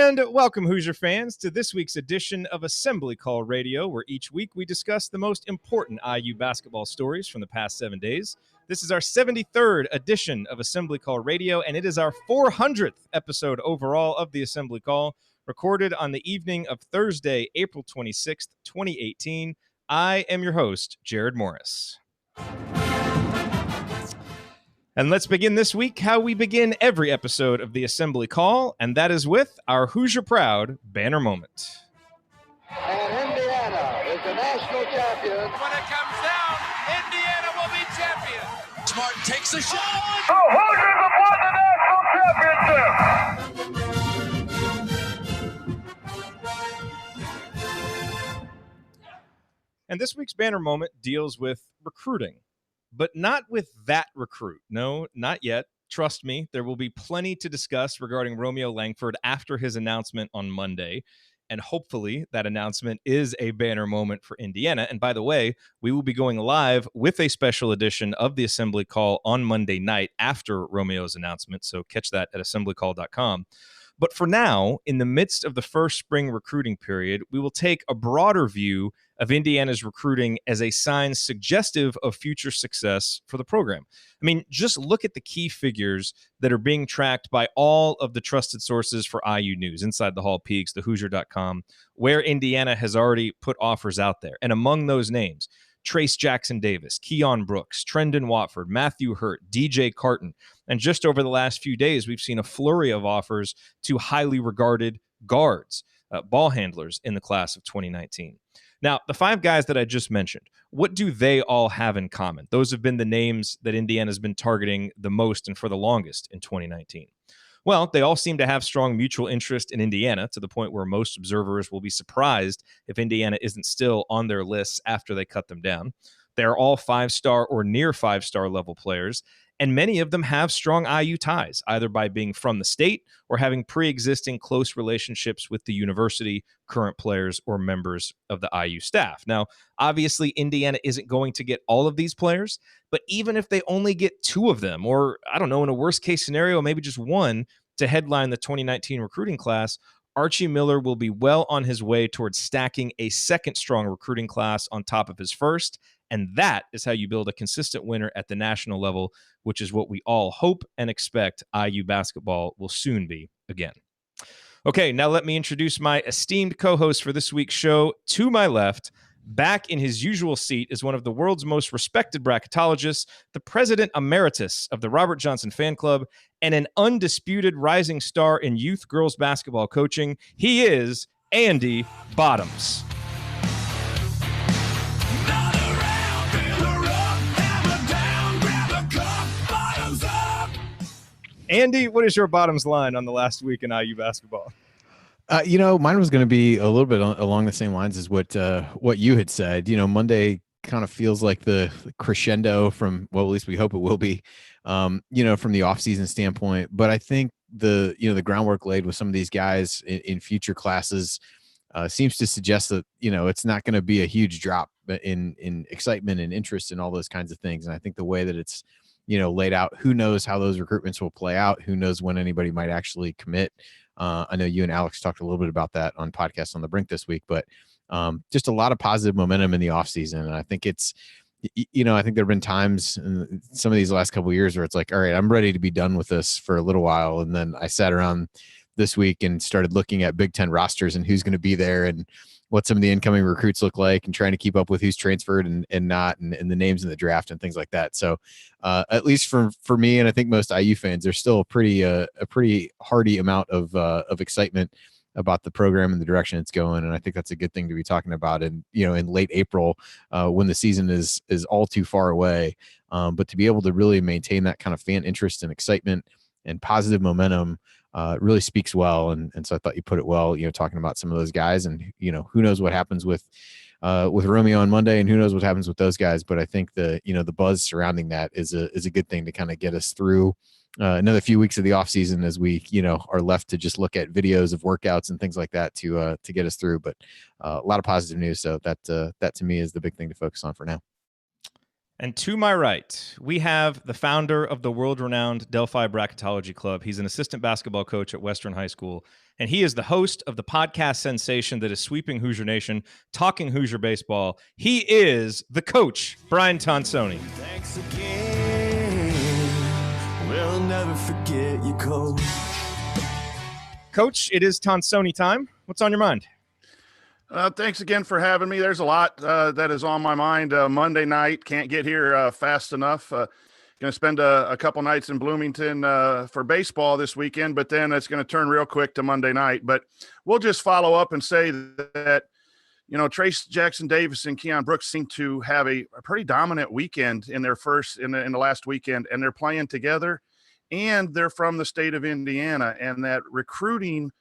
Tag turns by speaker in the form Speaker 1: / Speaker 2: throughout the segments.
Speaker 1: And welcome, Hoosier fans, to this week's edition of Assembly Call Radio, where each week we discuss the most important IU basketball stories from the past 7 days. This is our 73rd edition of Assembly Call Radio, and it is our 400th episode overall of the Assembly Call, recorded on the evening of Thursday, April 26th, 2018. I am your host, Jerod Morris. And let's begin this week how we begin every episode of the Assembly Call, and that is with our Hoosier Proud banner moment.
Speaker 2: And Indiana is the national champion.
Speaker 3: When it comes down, Indiana will be champion.
Speaker 4: Smart takes a shot.
Speaker 2: The Hoosiers have won the national championship.
Speaker 1: And this week's banner moment deals with recruiting. But not with that recruit. No, not yet. Trust me, there will be plenty to discuss regarding Romeo Langford after his announcement on Monday. And hopefully that announcement is a banner moment for Indiana. And by the way, we will be going live with a special edition of the Assembly Call on Monday night after Romeo's announcement. So catch that at assemblycall.com. But for now, in the midst of the first spring recruiting period, we will take a broader view of Indiana's recruiting as a sign suggestive of future success for the program. I mean, just look at the key figures that are being tracked by all of the trusted sources for IU news, Inside the Hall Peaks, thehoosier.com, where Indiana has already put offers out there. And among those names, Trace Jackson Davis, Keon Brooks, Trendon Watford, Matthew Hurt, DJ Carton. And just over the last few days, we've seen a flurry of offers to highly regarded guards, ball handlers in the class of 2019. Now, the five guys that I just mentioned, what do they all have in common? Those have been the names that Indiana's been targeting the most and for the longest in 2019. Well, they all seem to have strong mutual interest in Indiana, to the point where most observers will be surprised if Indiana isn't still on their lists after they cut them down. They're all five-star or near five-star level players, and many of them have strong IU ties, either by being from the state or having pre-existing close relationships with the university, current players, or members of the IU staff. Now, obviously, Indiana isn't going to get all of these players, but even if they only get two of them, or I don't know, in a worst-case scenario, maybe just one to headline the 2019 recruiting class, Archie Miller will be well on his way towards stacking a second strong recruiting class on top of his first. And that is how you build a consistent winner at the national level, which is what we all hope and expect IU basketball will soon be again. Okay, now let me introduce my esteemed co-host for this week's show. To my left, back in his usual seat, is one of the world's most respected bracketologists, the president emeritus of the Robert Johnson Fan Club, and an undisputed rising star in youth girls basketball coaching. He is Andy Bottoms. Andy, what is your bottoms line on the last week in IU basketball?
Speaker 5: Mine was going to be a little bit along the same lines as what you had said. Monday kind of feels like the crescendo from, well, at least we hope it will be, from the offseason standpoint. But I think the groundwork laid with some of these guys in future classes seems to suggest that, it's not going to be a huge drop in excitement and interest in all those kinds of things. And I think the way that it's, laid out, who knows how those recruitments will play out, who knows when anybody might actually commit. I know you and Alex talked a little bit about that on Podcast on the Brink this week, but just a lot of positive momentum in the offseason. And I think it's, I think there have been times in some of these last couple of years where it's like, all right, I'm ready to be done with this for a little while. And then I sat around this week and started looking at Big Ten rosters and who's going to be there and what some of the incoming recruits look like and trying to keep up with who's transferred and not, and the names in the draft and things like that. So at least for me, and I think most IU fans, there's still a pretty hearty amount of excitement about the program and the direction it's going. And I think that's a good thing to be talking about. And, in late April, when the season is all too far away, but to be able to really maintain that kind of fan interest and excitement and positive momentum really speaks well. And so I thought you put it well, talking about some of those guys and, who knows what happens with Romeo on Monday and who knows what happens with those guys. But I think the buzz surrounding that is a good thing to kind of get us through another few weeks of the off season as we, are left to just look at videos of workouts and things like that to get us through. But a lot of positive news. So that to me is the big thing to focus on for now.
Speaker 1: And to my right, we have the founder of the world-renowned Delphi Bracketology Club. He's an assistant basketball coach at Western High School, and he is the host of the podcast sensation that is sweeping Hoosier Nation, talking Hoosier baseball. He is the Coach Brian Tonsoni.
Speaker 6: Thanks again. We'll never forget you, Coach.
Speaker 1: Coach, it is Tonsoni time. What's on your mind?
Speaker 7: Thanks again for having me. There's a lot that is on my mind. Monday night, can't get here fast enough. Going to spend a couple nights in Bloomington for baseball this weekend, but then it's going to turn real quick to Monday night. But we'll just follow up and say that, you know, Trace Jackson Davis and Keon Brooks seem to have a pretty dominant weekend in their in the last weekend, and they're playing together, and they're from the state of Indiana, and that recruiting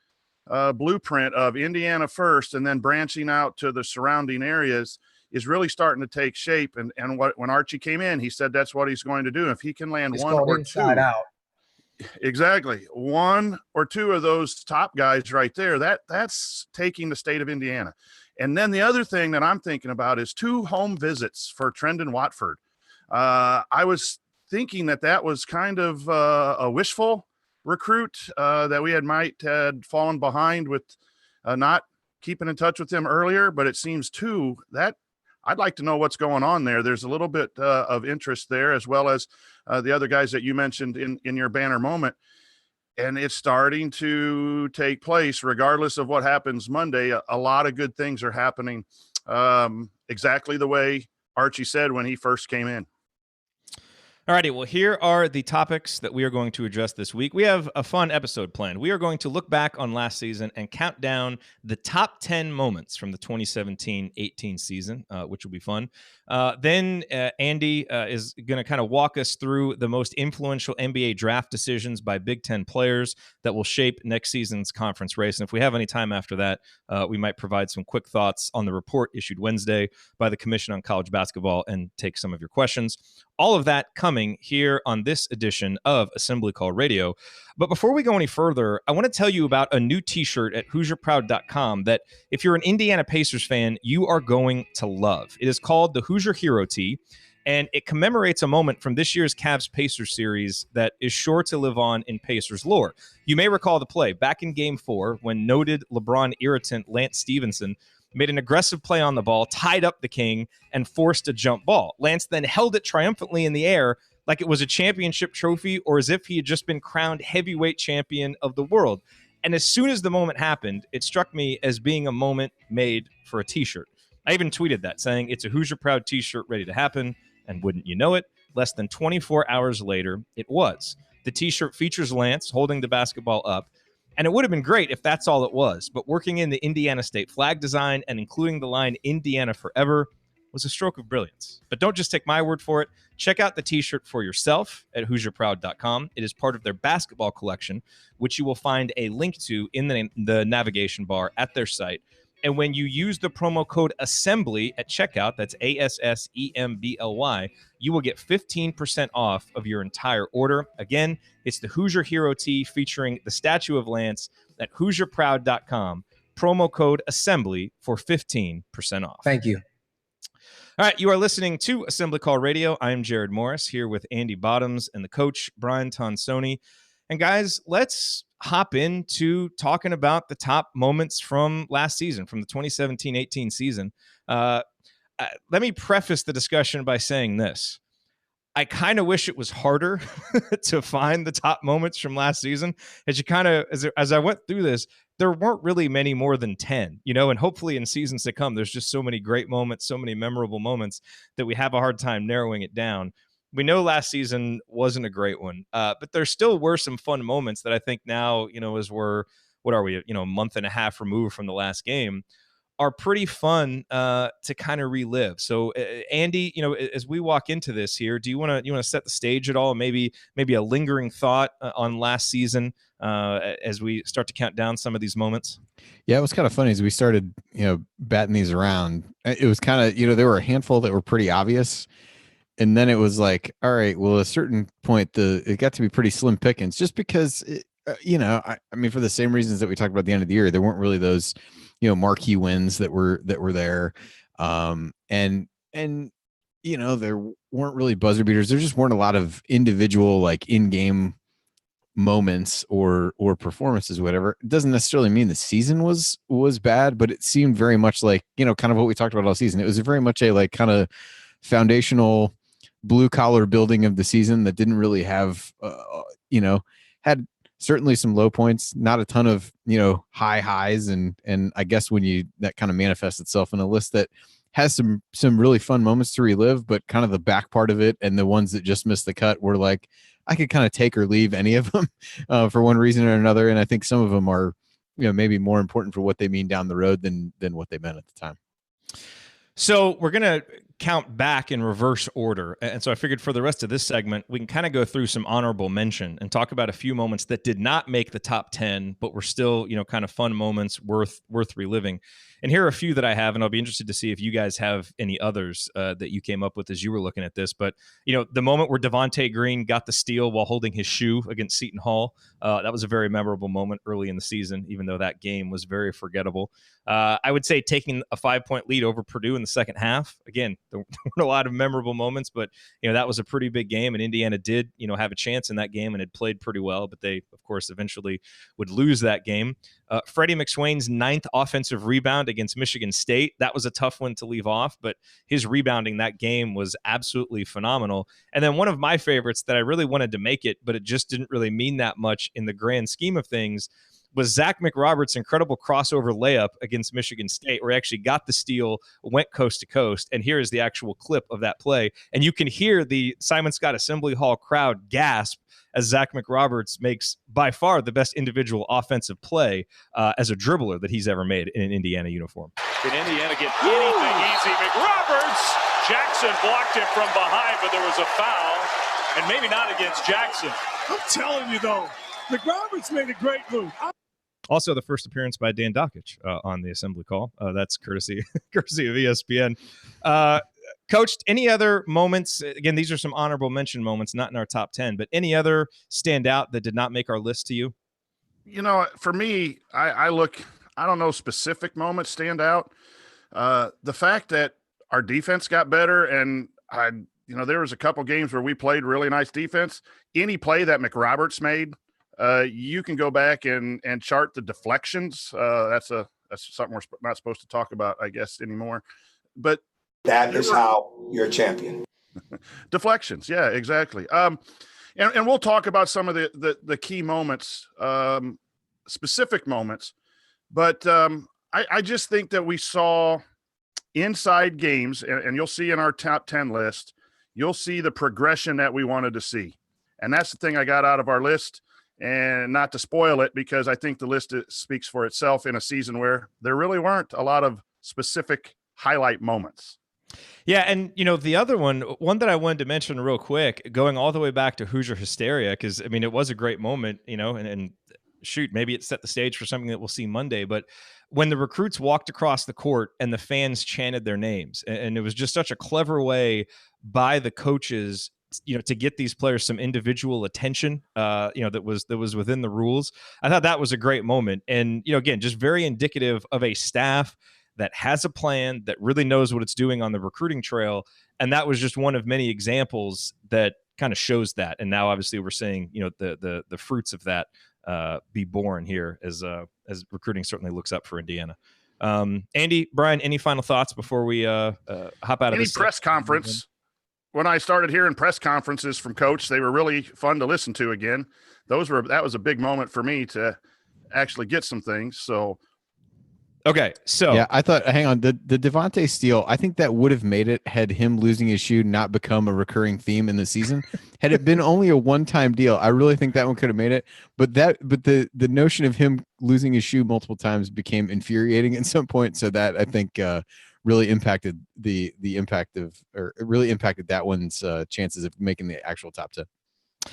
Speaker 7: blueprint of Indiana first and then branching out to the surrounding areas is really starting to take shape. And when Archie came in, he said that's what he's going to do. If he can land one or two,
Speaker 8: out.
Speaker 7: Exactly, one or two of those top guys right there, that's taking the state of Indiana. And then the other thing that I'm thinking about is 2 home visits for Trendon Watford. I was thinking that was kind of a wishful recruit that we had fallen behind with not keeping in touch with them earlier, but it seems too that I'd like to know what's going on there. There's a little bit of interest there, as well as the other guys that you mentioned in your banner moment. And it's starting to take place regardless of what happens Monday. A lot of good things are happening exactly the way Archie said when he first came in.
Speaker 1: All righty, well, here are the topics that we are going to address this week. We have a fun episode planned. We are going to look back on last season and count down the top 10 moments from the 2017-18 season, which will be fun. Then Andy is going to kind of walk us through the most influential NBA draft decisions by Big Ten players that will shape next season's conference race. And if we have any time after that, we might provide some quick thoughts on the report issued Wednesday by the Commission on College Basketball and take some of your questions. All of that coming here on this edition of Assembly Call Radio. But before we go any further, I want to tell you about a new t-shirt at HoosierProud.com that if you're an Indiana Pacers fan, you are going to love. It is called the Hoosier Hero Tee, and it commemorates a moment from this year's Cavs-Pacers series that is sure to live on in Pacers lore. You may recall the play back in Game 4 when noted LeBron irritant Lance Stevenson made an aggressive play on the ball, tied up the King, and forced a jump ball. Lance then held it triumphantly in the air like it was a championship trophy or as if he had just been crowned heavyweight champion of the world. And as soon as the moment happened, it struck me as being a moment made for a t-shirt. I even tweeted that, saying it's a Hoosier Proud t-shirt ready to happen, and wouldn't you know it, less than 24 hours later, it was. The t-shirt features Lance holding the basketball up, and it would have been great if that's all it was, but working in the Indiana state flag design and including the line Indiana Forever was a stroke of brilliance. But don't just take my word for it. Check out the t-shirt for yourself at HoosierProud.com. It is part of their basketball collection, which you will find a link to in the navigation bar at their site. And when you use the promo code ASSEMBLY at checkout, that's ASSEMBLY, you will get 15% off of your entire order. Again, it's the Hoosier Hero Tee featuring the statue of Lance at HoosierProud.com. Promo code ASSEMBLY for 15% off.
Speaker 8: Thank you.
Speaker 1: All right, you are listening to Assembly Call Radio. I am Jerod Morris here with Andy Bottoms and the coach, Brian Tonsoni. And guys, let's hop into talking about the top moments from last season, from the 2017-18 season. Let me preface the discussion by saying this. I kind of wish it was harder to find the top moments from last season. As I went through this, there weren't really many more than 10, and hopefully in seasons to come, there's just so many great moments, so many memorable moments that we have a hard time narrowing it down. We know last season wasn't a great one, but there still were some fun moments that I think now, as we're, a month and a half removed from the last game, are pretty fun to kind of relive. So, Andy, as we walk into this here, do you want to set the stage at all? Maybe a lingering thought on last season as we start to count down some of these moments.
Speaker 5: Yeah, it was kind of funny as we started, batting these around. It was kind of, there were a handful that were pretty obvious. And then it was like, all right, well, at a certain point, it got to be pretty slim pickings just because, I mean, for the same reasons that we talked about at the end of the year, there weren't really those, marquee wins that were there. And there weren't really buzzer beaters. There just weren't a lot of individual like in-game moments or performances, whatever. It doesn't necessarily mean the season was bad, but it seemed very much like, kind of what we talked about all season. It was very much a like kind of foundational blue collar building of the season that didn't really have, had certainly some low points, not a ton of, high highs. And I guess that kind of manifests itself in a list that has some really fun moments to relive, but kind of the back part of it and the ones that just missed the cut were like, I could kind of take or leave any of them for one reason or another. And I think some of them are, maybe more important for what they mean down the road than what they meant at the time.
Speaker 1: So we're going to count back in reverse order. And so I figured for the rest of this segment, we can kind of go through some honorable mention and talk about a few moments that did not make the top 10, but were still, kind of fun moments worth reliving. And here are a few that I have, and I'll be interested to see if you guys have any others that you came up with as you were looking at this. But, the moment where Devontae Green got the steal while holding his shoe against Seton Hall, that was a very memorable moment early in the season, even though that game was very forgettable. I would say taking a 5-point lead over Purdue in the second half. Again, there weren't a lot of memorable moments, but, that was a pretty big game, and Indiana did, have a chance in that game and had played pretty well, but they, of course, eventually would lose that game. Freddie McSwain's 9th offensive rebound against Michigan State. That was a tough one to leave off, but his rebounding that game was absolutely phenomenal. And then one of my favorites that I really wanted to make it, but it just didn't really mean that much in the grand scheme of things, was Zach McRoberts' incredible crossover layup against Michigan State, where he actually got the steal, went coast to coast, and here is the actual clip of that play. And you can hear the Simon Scott Assembly Hall crowd gasp as Zach McRoberts makes by far the best individual offensive play as a dribbler that he's ever made in an Indiana uniform.
Speaker 3: Can Indiana get anything easy? McRoberts! Jackson blocked him from behind, but there was a foul, and maybe not against Jackson.
Speaker 6: I'm telling you, though, McRoberts made a great move.
Speaker 1: Also, the first appearance by Dan Dockich on the assembly call. That's courtesy of ESPN. Coach, any other moments? Again, these are some honorable mention moments, not in our top 10, but any other stand out that did not make our list to you?
Speaker 7: For me, I don't know specific moments stand out. The fact that our defense got better, and there was a couple games where we played really nice defense. Any play that McRoberts made, you can go back and chart the deflections. That's something we're not supposed to talk about, I guess, anymore. But
Speaker 2: That is how you're a champion.
Speaker 7: Deflections. Yeah, exactly. And we'll talk about some of the key moments, specific moments. But I just think that we saw inside games, and you'll see in our top 10 list, you'll see the progression that we wanted to see. And that's the thing I got out of our list. And not to spoil it, because I think the list speaks for itself in a season where there really weren't a lot of specific highlight moments.
Speaker 1: Yeah, and the other one that I wanted to mention real quick, going all the way back to Hoosier Hysteria, because it was a great moment, and shoot, maybe it set the stage for something that we'll see Monday. But when the recruits walked across the court and the fans chanted their names, and it was just such a clever way by the coaches, to get these players some individual attention, that was within the rules. I thought that was a great moment, and again, just very indicative of a staff that has a plan, that really knows what it's doing on the recruiting trail. And that was just one of many examples that kind of shows that. And now obviously we're seeing, the fruits of that be born here as recruiting certainly looks up for Indiana. Andy, Brian, any final thoughts before we hop out of this
Speaker 7: press conference? When I started hearing press conferences from Coach, they were really fun to listen to again. That was a big moment for me to actually get some things. So,
Speaker 1: okay, so
Speaker 5: yeah, I thought, hang on, the Devontae steal, I think that would have made it had him losing his shoe not become a recurring theme in the season. Had it been only a one-time deal, I really think that one could have made it. But the notion of him losing his shoe multiple times became infuriating at some point. So that I think really impacted really impacted that one's chances of making the actual top 10.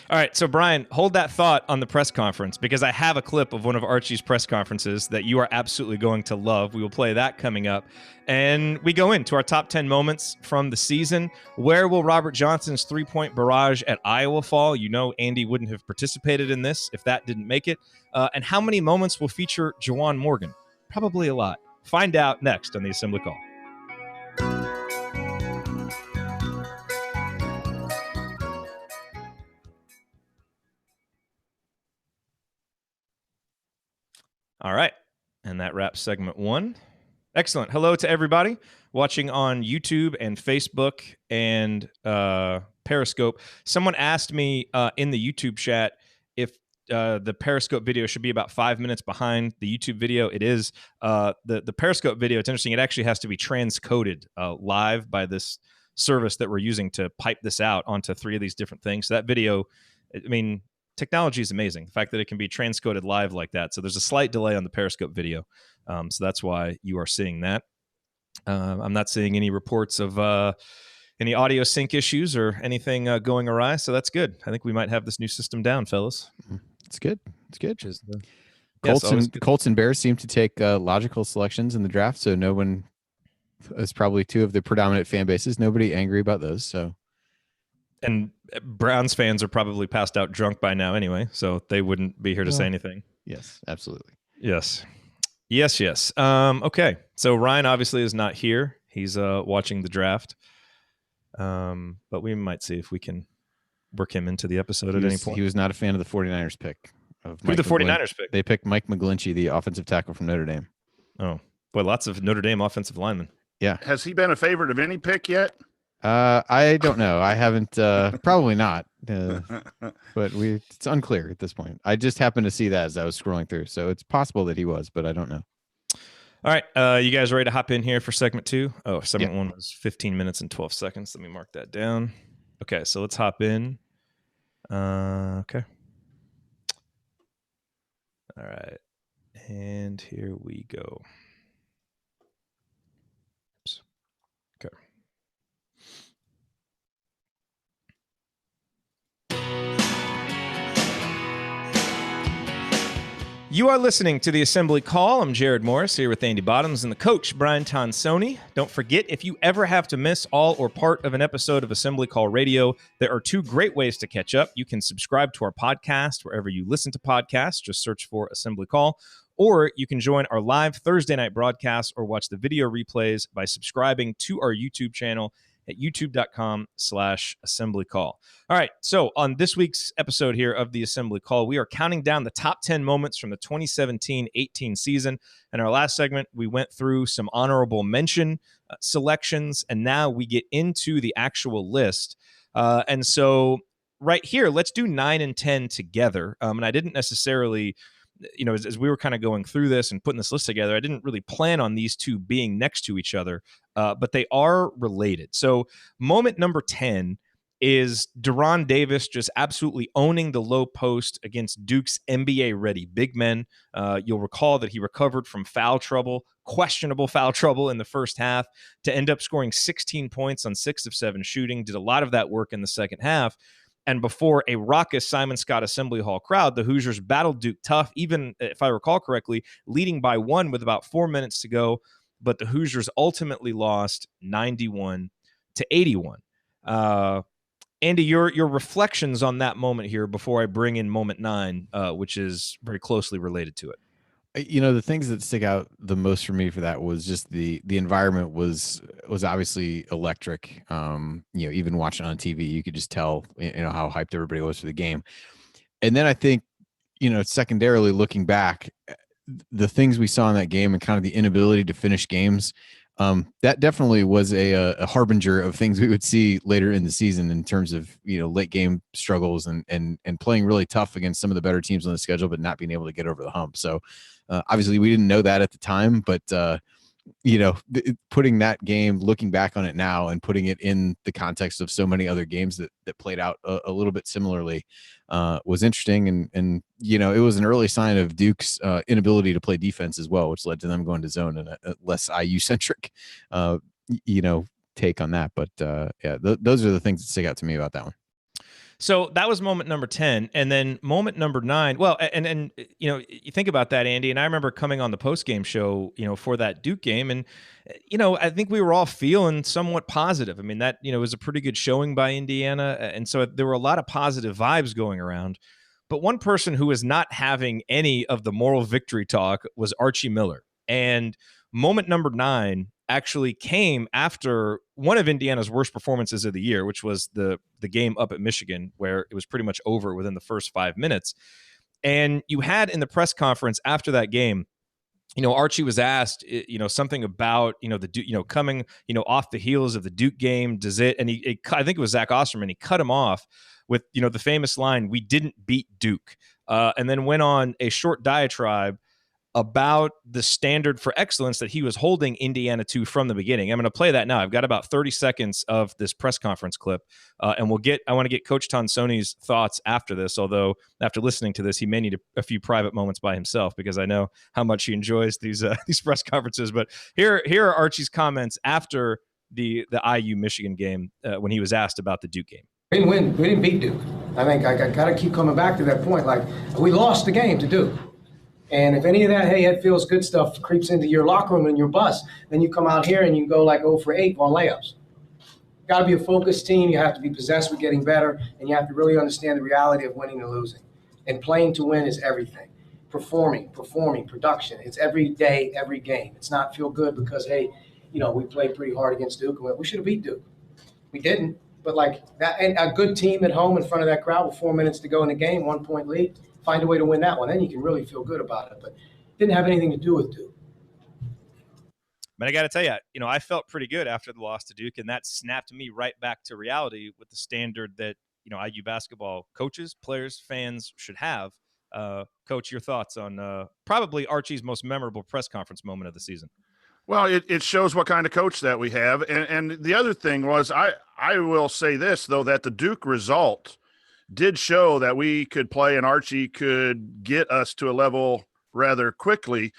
Speaker 1: All right, so Brian, hold that thought on the press conference, because I have a clip of one of Archie's press conferences that you are absolutely going to love. We will play that coming up. And we go into our top 10 moments from the season. Where will Robert Johnson's three-point barrage at Iowa fall? Andy wouldn't have participated in this if that didn't make it. And how many moments will feature Juwan Morgan? Probably a lot. Find out next on the Assembly Call. All right. And that wraps segment 1. Excellent. Hello to everybody watching on YouTube and Facebook and Periscope. Someone asked me in the YouTube chat if the Periscope video should be about 5 minutes behind the YouTube video. It is. The Periscope video, it's interesting. It actually has to be transcoded live by this service that we're using to pipe this out onto 3 of these different things. So that video, I mean, technology is amazing. The fact that it can be transcoded live like that. So there's a slight delay on the Periscope video. So that's why you are seeing that. I'm not seeing any reports of any audio sync issues or anything going awry. So that's good. I think we might have this new system down, fellas.
Speaker 5: It's good. It's good.
Speaker 1: Yes,
Speaker 5: Colts and Bears seem to take logical selections in the draft. So no one is probably 2 of the predominant fan bases. Nobody angry about those. So.
Speaker 1: And Browns fans are probably passed out drunk by now anyway, so they wouldn't be here to say anything.
Speaker 5: Yes, absolutely.
Speaker 1: Yes. Okay, so Ryan obviously is not here. He's watching the draft, but we might see if we can work him into the episode at any point.
Speaker 5: He was not a fan of the 49ers pick.
Speaker 1: Who the 49ers pick?
Speaker 5: They picked Mike McGlinchey, the offensive tackle from Notre Dame.
Speaker 1: Oh, boy, lots of Notre Dame offensive linemen.
Speaker 5: Yeah.
Speaker 7: Has he been a favorite of any pick yet?
Speaker 5: I don't know. I haven't, probably not, but it's unclear at this point. I just happened to see that as I was scrolling through. So it's possible that he was, but I don't know.
Speaker 1: All right. You guys ready to hop in here for segment 2? Oh, segment 1 was 15 minutes and 12 seconds. Let me mark that down. Okay. So let's hop in. Okay. All right. And here we go. Oops. Okay. You are listening to the Assembly Call. I'm Jerod Morris here with Andy Bottoms and the coach, Brian Tonsoni. Don't forget, if you ever have to miss all or part of an episode of Assembly Call Radio, there are 2 great ways to catch up. You can subscribe to our podcast wherever you listen to podcasts. Just search for Assembly Call. Or you can join our live Thursday night broadcast or watch the video replays by subscribing to our YouTube channel at youtube.com/assembly call. All right. So on this week's episode here of the Assembly Call, we are counting down the top 10 moments from the 2017-18 season. In our last segment, we went through some honorable mention selections, and now we get into the actual list. And so right here, let's do 9 and 10 together. And I didn't necessarily, as we were kind of going through this and putting this list together, I didn't really plan on these 2 being next to each other, but they are related. So moment number 10 is Deron Davis just absolutely owning the low post against Duke's NBA-ready big men. You'll recall that he recovered from questionable foul trouble in the first half to end up scoring 16 points on 6 of 7 shooting, did a lot of that work in the second half. And before a raucous Simon Scott Assembly Hall crowd, the Hoosiers battled Duke tough, even if I recall correctly, leading by 1 with about 4 minutes to go. But the Hoosiers ultimately lost 91-81. Andy, your reflections on that moment here before I bring in moment 9, which is very closely related to it.
Speaker 5: The things that stick out the most for me for that was just the environment was obviously electric. Even watching on TV, you could just tell, how hyped everybody was for the game. And then I think, secondarily looking back, the things we saw in that game and kind of the inability to finish games, that definitely was a harbinger of things we would see later in the season in terms of, late game struggles and playing really tough against some of the better teams on the schedule, but not being able to get over the hump. So obviously we didn't know that at the time, but putting that game, looking back on it now and putting it in the context of so many other games that played out a little bit similarly was interesting. And it was an early sign of Duke's inability to play defense as well, which led to them going to zone and a less IU centric, take on that. But those are the things that stick out to me about that one.
Speaker 1: So that was moment number 10. And then moment number 9, well, and you think about that, Andy, and I remember coming on the post-game show, for that Duke game. And, I think we were all feeling somewhat positive. I mean, that, was a pretty good showing by Indiana. And so there were a lot of positive vibes going around. But one person who was not having any of the moral victory talk was Archie Miller. And moment number 9 actually came after one of Indiana's worst performances of the year, which was the game up at Michigan, where it was pretty much over within the first 5 minutes. And you had in the press conference after that game, Archie was asked, something about, the coming, off the heels of the Duke game. Does it? And I think it was Zach Osterman. He cut him off with, the famous line, "We didn't beat Duke," and then went on a short diatribe about the standard for excellence that he was holding Indiana to from the beginning. I'm going to play that now. I've got about 30 seconds of this press conference clip, and I want to get Coach Tonsoni's thoughts after this, although after listening to this, he may need a few private moments by himself because I know how much he enjoys these press conferences. But here are Archie's comments after the IU Michigan game when he was asked about the Duke game.
Speaker 8: We didn't win. We didn't beat Duke. I think I got to keep coming back to that point. Like, we lost the game to Duke. And if any of that, hey, it feels good stuff creeps into your locker room and your bus, then you come out here and you go like 0 for 8 on layups. Got to be a focused team. You have to be possessed with getting better, and you have to really understand the reality of winning and losing. And playing to win is everything. Performing, production. It's every day, every game. It's not feel good because, hey, we played pretty hard against Duke. We should have beat Duke. We didn't. But like that, and a good team at home in front of that crowd with 4 minutes to go in the game, 1 point lead. Find a way to win that one. Then you can really feel good about it. But it didn't have anything to do with Duke.
Speaker 1: But I got to tell you, I felt pretty good after the loss to Duke, and that snapped me right back to reality with the standard that, IU basketball coaches, players, fans should have. Coach, your thoughts on probably Archie's most memorable press conference moment of the season?
Speaker 7: Well, it shows what kind of coach that we have. And the other thing was, I will say this, though, that the Duke result did show that we could play and Archie could get us to a level rather quickly.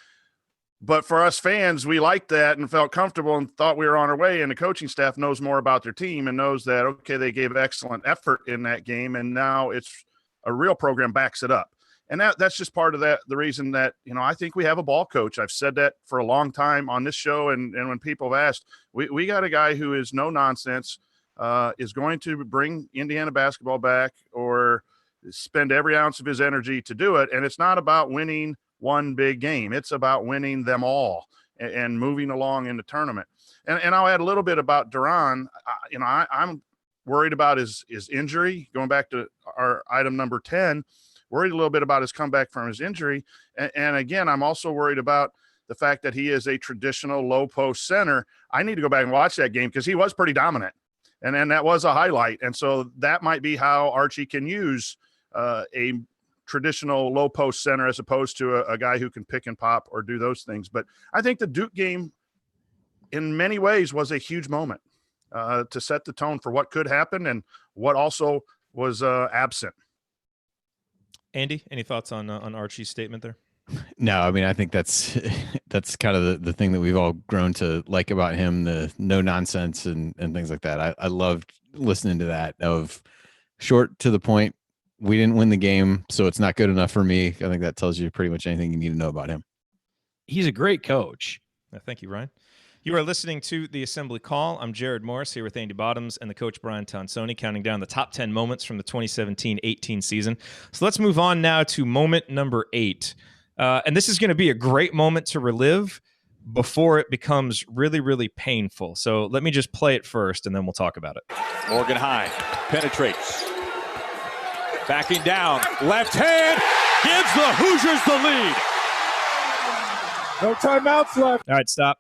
Speaker 7: But for us fans, we liked that and felt comfortable and thought we were on our way. And the coaching staff knows more about their team and knows that, okay, they gave excellent effort in that game. And now it's a real program backs it up. And that's just part of the reason that, I think we have a ball coach. I've said that for a long time on this show. And when people have asked, we got a guy who is no nonsense, is going to bring Indiana basketball back or spend every ounce of his energy to do it. And it's not about winning one big game. It's about winning them all and moving along in the tournament. And I'll add a little bit about Duran. I'm worried about his injury, going back to our item number 10, worried a little bit about his comeback from his injury. And again, I'm also worried about the fact that he is a traditional low post center. I need to go back and watch that game because he was pretty dominant. And that was a highlight. And so that might be how Archie can use a traditional low post center as opposed to a guy who can pick and pop or do those things. But I think the Duke game in many ways was a huge moment to set the tone for what could happen and what also was absent.
Speaker 1: Andy, any thoughts on Archie's statement there?
Speaker 5: No, I mean, I think that's kind of the thing that we've all grown to like about him, the no nonsense and things like that. I loved listening to that, of short to the point. We didn't win the game, so it's not good enough for me. I think that tells you pretty much anything you need to know about him.
Speaker 9: He's a great coach.
Speaker 1: Thank you, Ryan. You are listening to The Assembly Call. I'm Jerod Morris here with Andy Bottoms and the Coach Brian Tonsoni, counting down the top 10 moments from the 2017-18 season. So let's move on now to moment number 8. And this is going to be a great moment to relive before it becomes really, really painful. So let me just play it first, and then we'll talk about it.
Speaker 3: Morgan high, penetrates. Backing down, left hand, gives the Hoosiers the lead.
Speaker 6: No timeouts left.
Speaker 1: All right, stop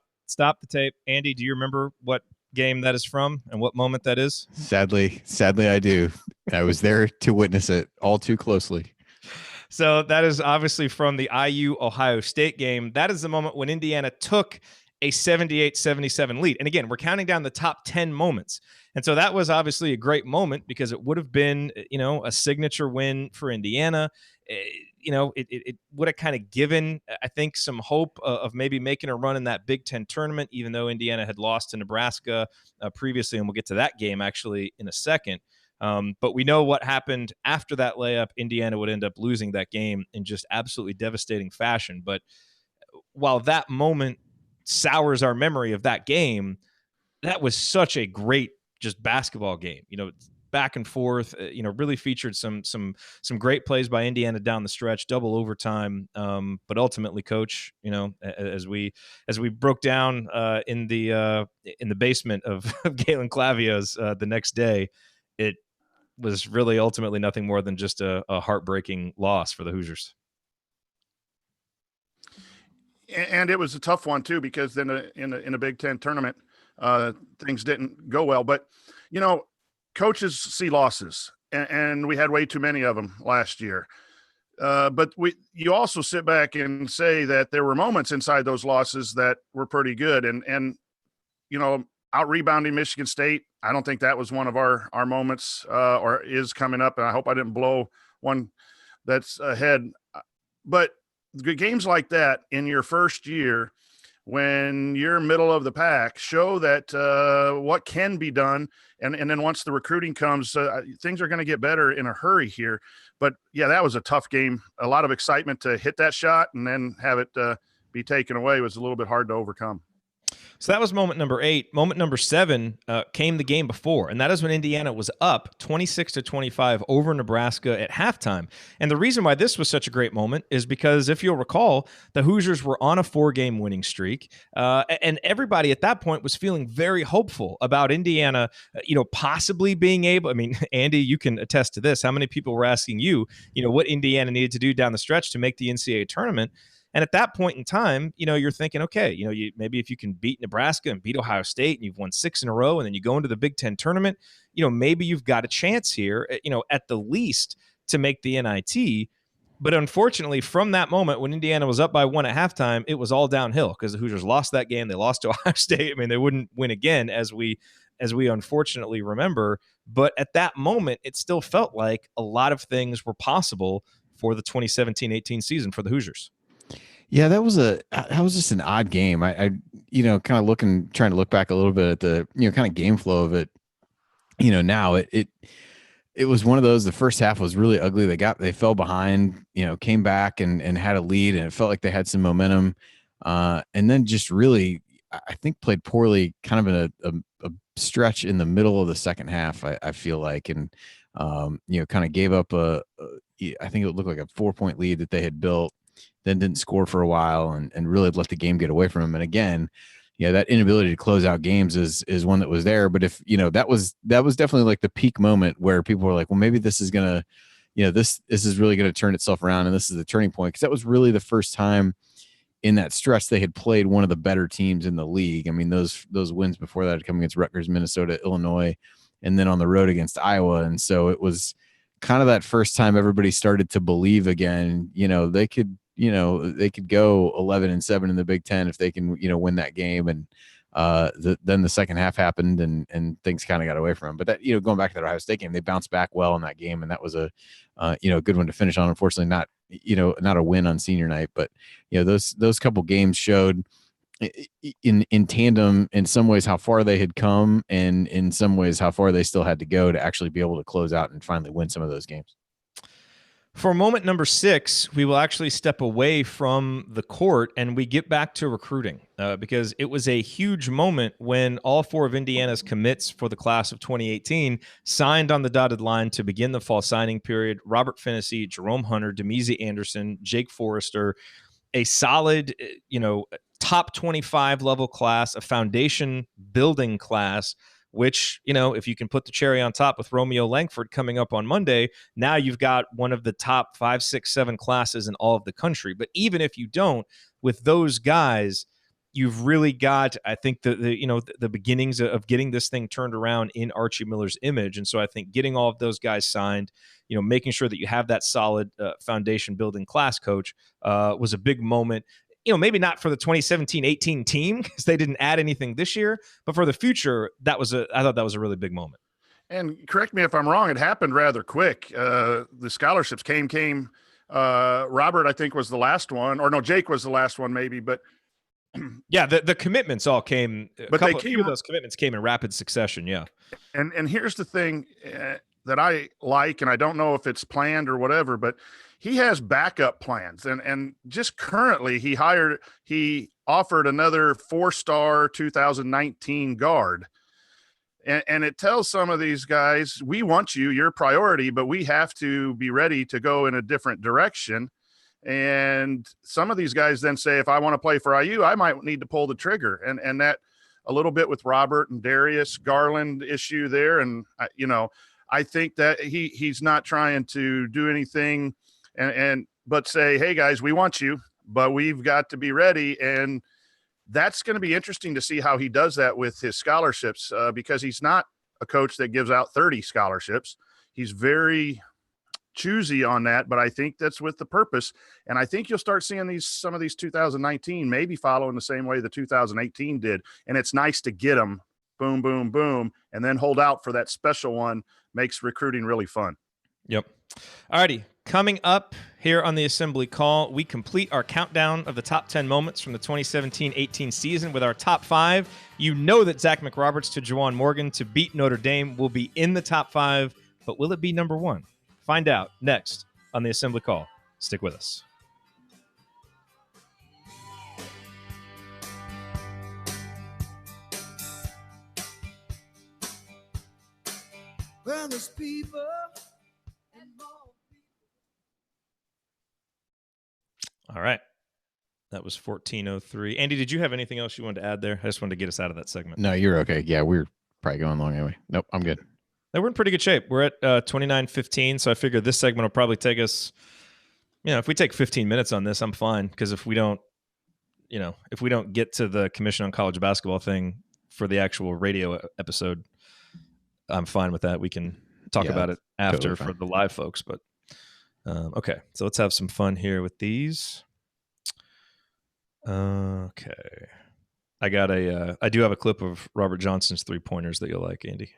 Speaker 1: the tape. Andy, do you remember what game that is from and what moment that is?
Speaker 5: Sadly, I do. I was there to witness it all too closely.
Speaker 1: So that is obviously from the IU Ohio State game. That is the moment when Indiana took a 78-77 lead. And again, we're counting down the top 10 moments. And so that was obviously a great moment because it would have been, a signature win for Indiana. It would have kind of given, I think, some hope of maybe making a run in that Big Ten tournament, even though Indiana had lost to Nebraska previously. And we'll get to that game actually in a second. But we know what happened after that layup. Indiana would end up losing that game in just absolutely devastating fashion. But while that moment sours our memory of that game, that was such a great just basketball game. Back and forth, really featured some great plays by Indiana down the stretch, double overtime. But ultimately, Coach, as we broke down in the basement of Galen Clavio's the next day, it was really ultimately nothing more than just a heartbreaking loss for the Hoosiers.
Speaker 7: And it was a tough one too, because then in a Big Ten tournament, things didn't go well. But, coaches see losses, and we had way too many of them last year. But you also sit back and say that there were moments inside those losses that were pretty good. And out rebounding Michigan State, I don't think that was one of our moments, or is coming up. And I hope I didn't blow one that's ahead. But games like that in your first year, when you're middle of the pack, show that what can be done. And then once the recruiting comes, things are going to get better in a hurry here. But yeah, that was a tough game. A lot of excitement to hit that shot and then have it be taken away was a little bit hard to overcome.
Speaker 1: So that was moment number 8. Moment number 7 came the game before, and that is when Indiana was up 26-25 over Nebraska at halftime. And the reason why this was such a great moment is because, if you'll recall, the Hoosiers were on a 4-game winning streak, and everybody at that point was feeling very hopeful about Indiana, possibly being able. I mean, Andy, you can attest to this. How many people were asking you, what Indiana needed to do down the stretch to make the NCAA tournament? And at that point in time, you're thinking, okay, maybe if you can beat Nebraska and beat Ohio State and you've won 6 in a row and then you go into the Big Ten tournament, maybe you've got a chance here, at the least to make the NIT. But unfortunately, from that moment when Indiana was up by 1 at halftime, it was all downhill because the Hoosiers lost that game. They lost to Ohio State. I mean, they wouldn't win again, as we unfortunately remember. But at that moment, it still felt like a lot of things were possible for the 2017-18 season for the Hoosiers.
Speaker 5: Yeah, that was just an odd game. I kind of trying to look back a little bit at the, kind of game flow of it. Now it was one of those, the first half was really ugly. They fell behind, came back and had a lead, and it felt like they had some momentum. And then just really, I think, played poorly kind of in a stretch in the middle of the second half, I feel like, and, kind of gave up I think it looked like a 4-point lead that they had built, then didn't score for a while and really let the game get away from him. And again, that inability to close out games is one that was there. But if, that was definitely like the peak moment where people were like, well, maybe this is going to, this is really going to turn itself around. And this is the turning point. Cause that was really the first time in that stretch they had played one of the better teams in the league. I mean, those wins before that had come against Rutgers, Minnesota, Illinois, and then on the road against Iowa. And so it was kind of that first time everybody started to believe again, they could go 11-7 in the Big Ten if they can, win that game. And then the second half happened and things kind of got away from them. But that, going back to that Ohio State game, they bounced back well in that game. And that was a good one to finish on. Unfortunately, not a win on senior night, but, those couple games showed in tandem, in some ways, how far they had come, and in some ways how far they still had to go to actually be able to close out and finally win some of those games.
Speaker 1: For moment number 6, we will actually step away from the court and we get back to recruiting because it was a huge moment when all 4 of Indiana's commits for the class of 2018 signed on the dotted line to begin the fall signing period. Robert Finnessy, Jerome Hunter, Demezi Anderson, Jake Forrester, a solid, top 25 level class, a foundation building class, which, if you can put the cherry on top with Romeo Langford coming up on Monday, now you've got one of the top 5, 6, 7 classes in all of the country. But even if you don't, with those guys, you've really got, I think, the beginnings of getting this thing turned around in Archie Miller's image. And so I think getting all of those guys signed, making sure that you have that solid foundation building class, coach, was a big moment. Maybe not for the 2017-18 team because they didn't add anything this year, but for the future, I thought that was a really big moment.
Speaker 7: And correct me if I'm wrong, it happened rather quick. The scholarships came. Robert, I think, was the last one, or no, Jake was the last one, maybe. But
Speaker 1: yeah, the commitments all came. A few of those commitments came in rapid succession. Yeah.
Speaker 7: And here's the thing that I like, and I don't know if it's planned or whatever, but he has backup plans. And just currently he offered another 4-star 2019 guard. And it tells some of these guys, we want you, you're priority, but we have to be ready to go in a different direction. And some of these guys then say, if I want to play for IU, I might need to pull the trigger. And that a little bit with Robert and Darius Garland issue there. And, I think that he's not trying to do anything but say, hey guys, we want you, but we've got to be ready. And that's going to be interesting to see how he does that with his scholarships, because he's not a coach that gives out 30 scholarships. He's very choosy on that, but I think that's with the purpose. And I think you'll start seeing some of these 2019 maybe following the same way the 2018 did. And it's nice to get them boom, boom, boom, and then hold out for that special one. Makes recruiting really fun.
Speaker 1: Yep. All righty. Coming up here on the Assembly Call, we complete our countdown of the top 10 moments from the 2017-18 season with our top 5. You know that Zach McRoberts to Juwan Morgan to beat Notre Dame will be in the top 5, but will it be number 1? Find out next on the Assembly Call. Stick with us.
Speaker 4: Well, there's people and more.
Speaker 1: All right. That was 14:03. Andy, did you have anything else you wanted to add there? I just wanted to get us out of that segment.
Speaker 5: No, you're okay. Yeah, we're probably going long anyway. Nope, I'm good.
Speaker 1: No, we're in pretty good shape. We're at 29:15, so I figure this segment will probably take us, if we take 15 minutes on this, I'm fine. Because if we don't get to the Commission on College Basketball thing for the actual radio episode, I'm fine with that. We can talk about it after totally for the live folks. But okay, so let's have some fun here with these. Okay, I do have a clip of Robert Johnson's 3-pointers that you'll like, Andy.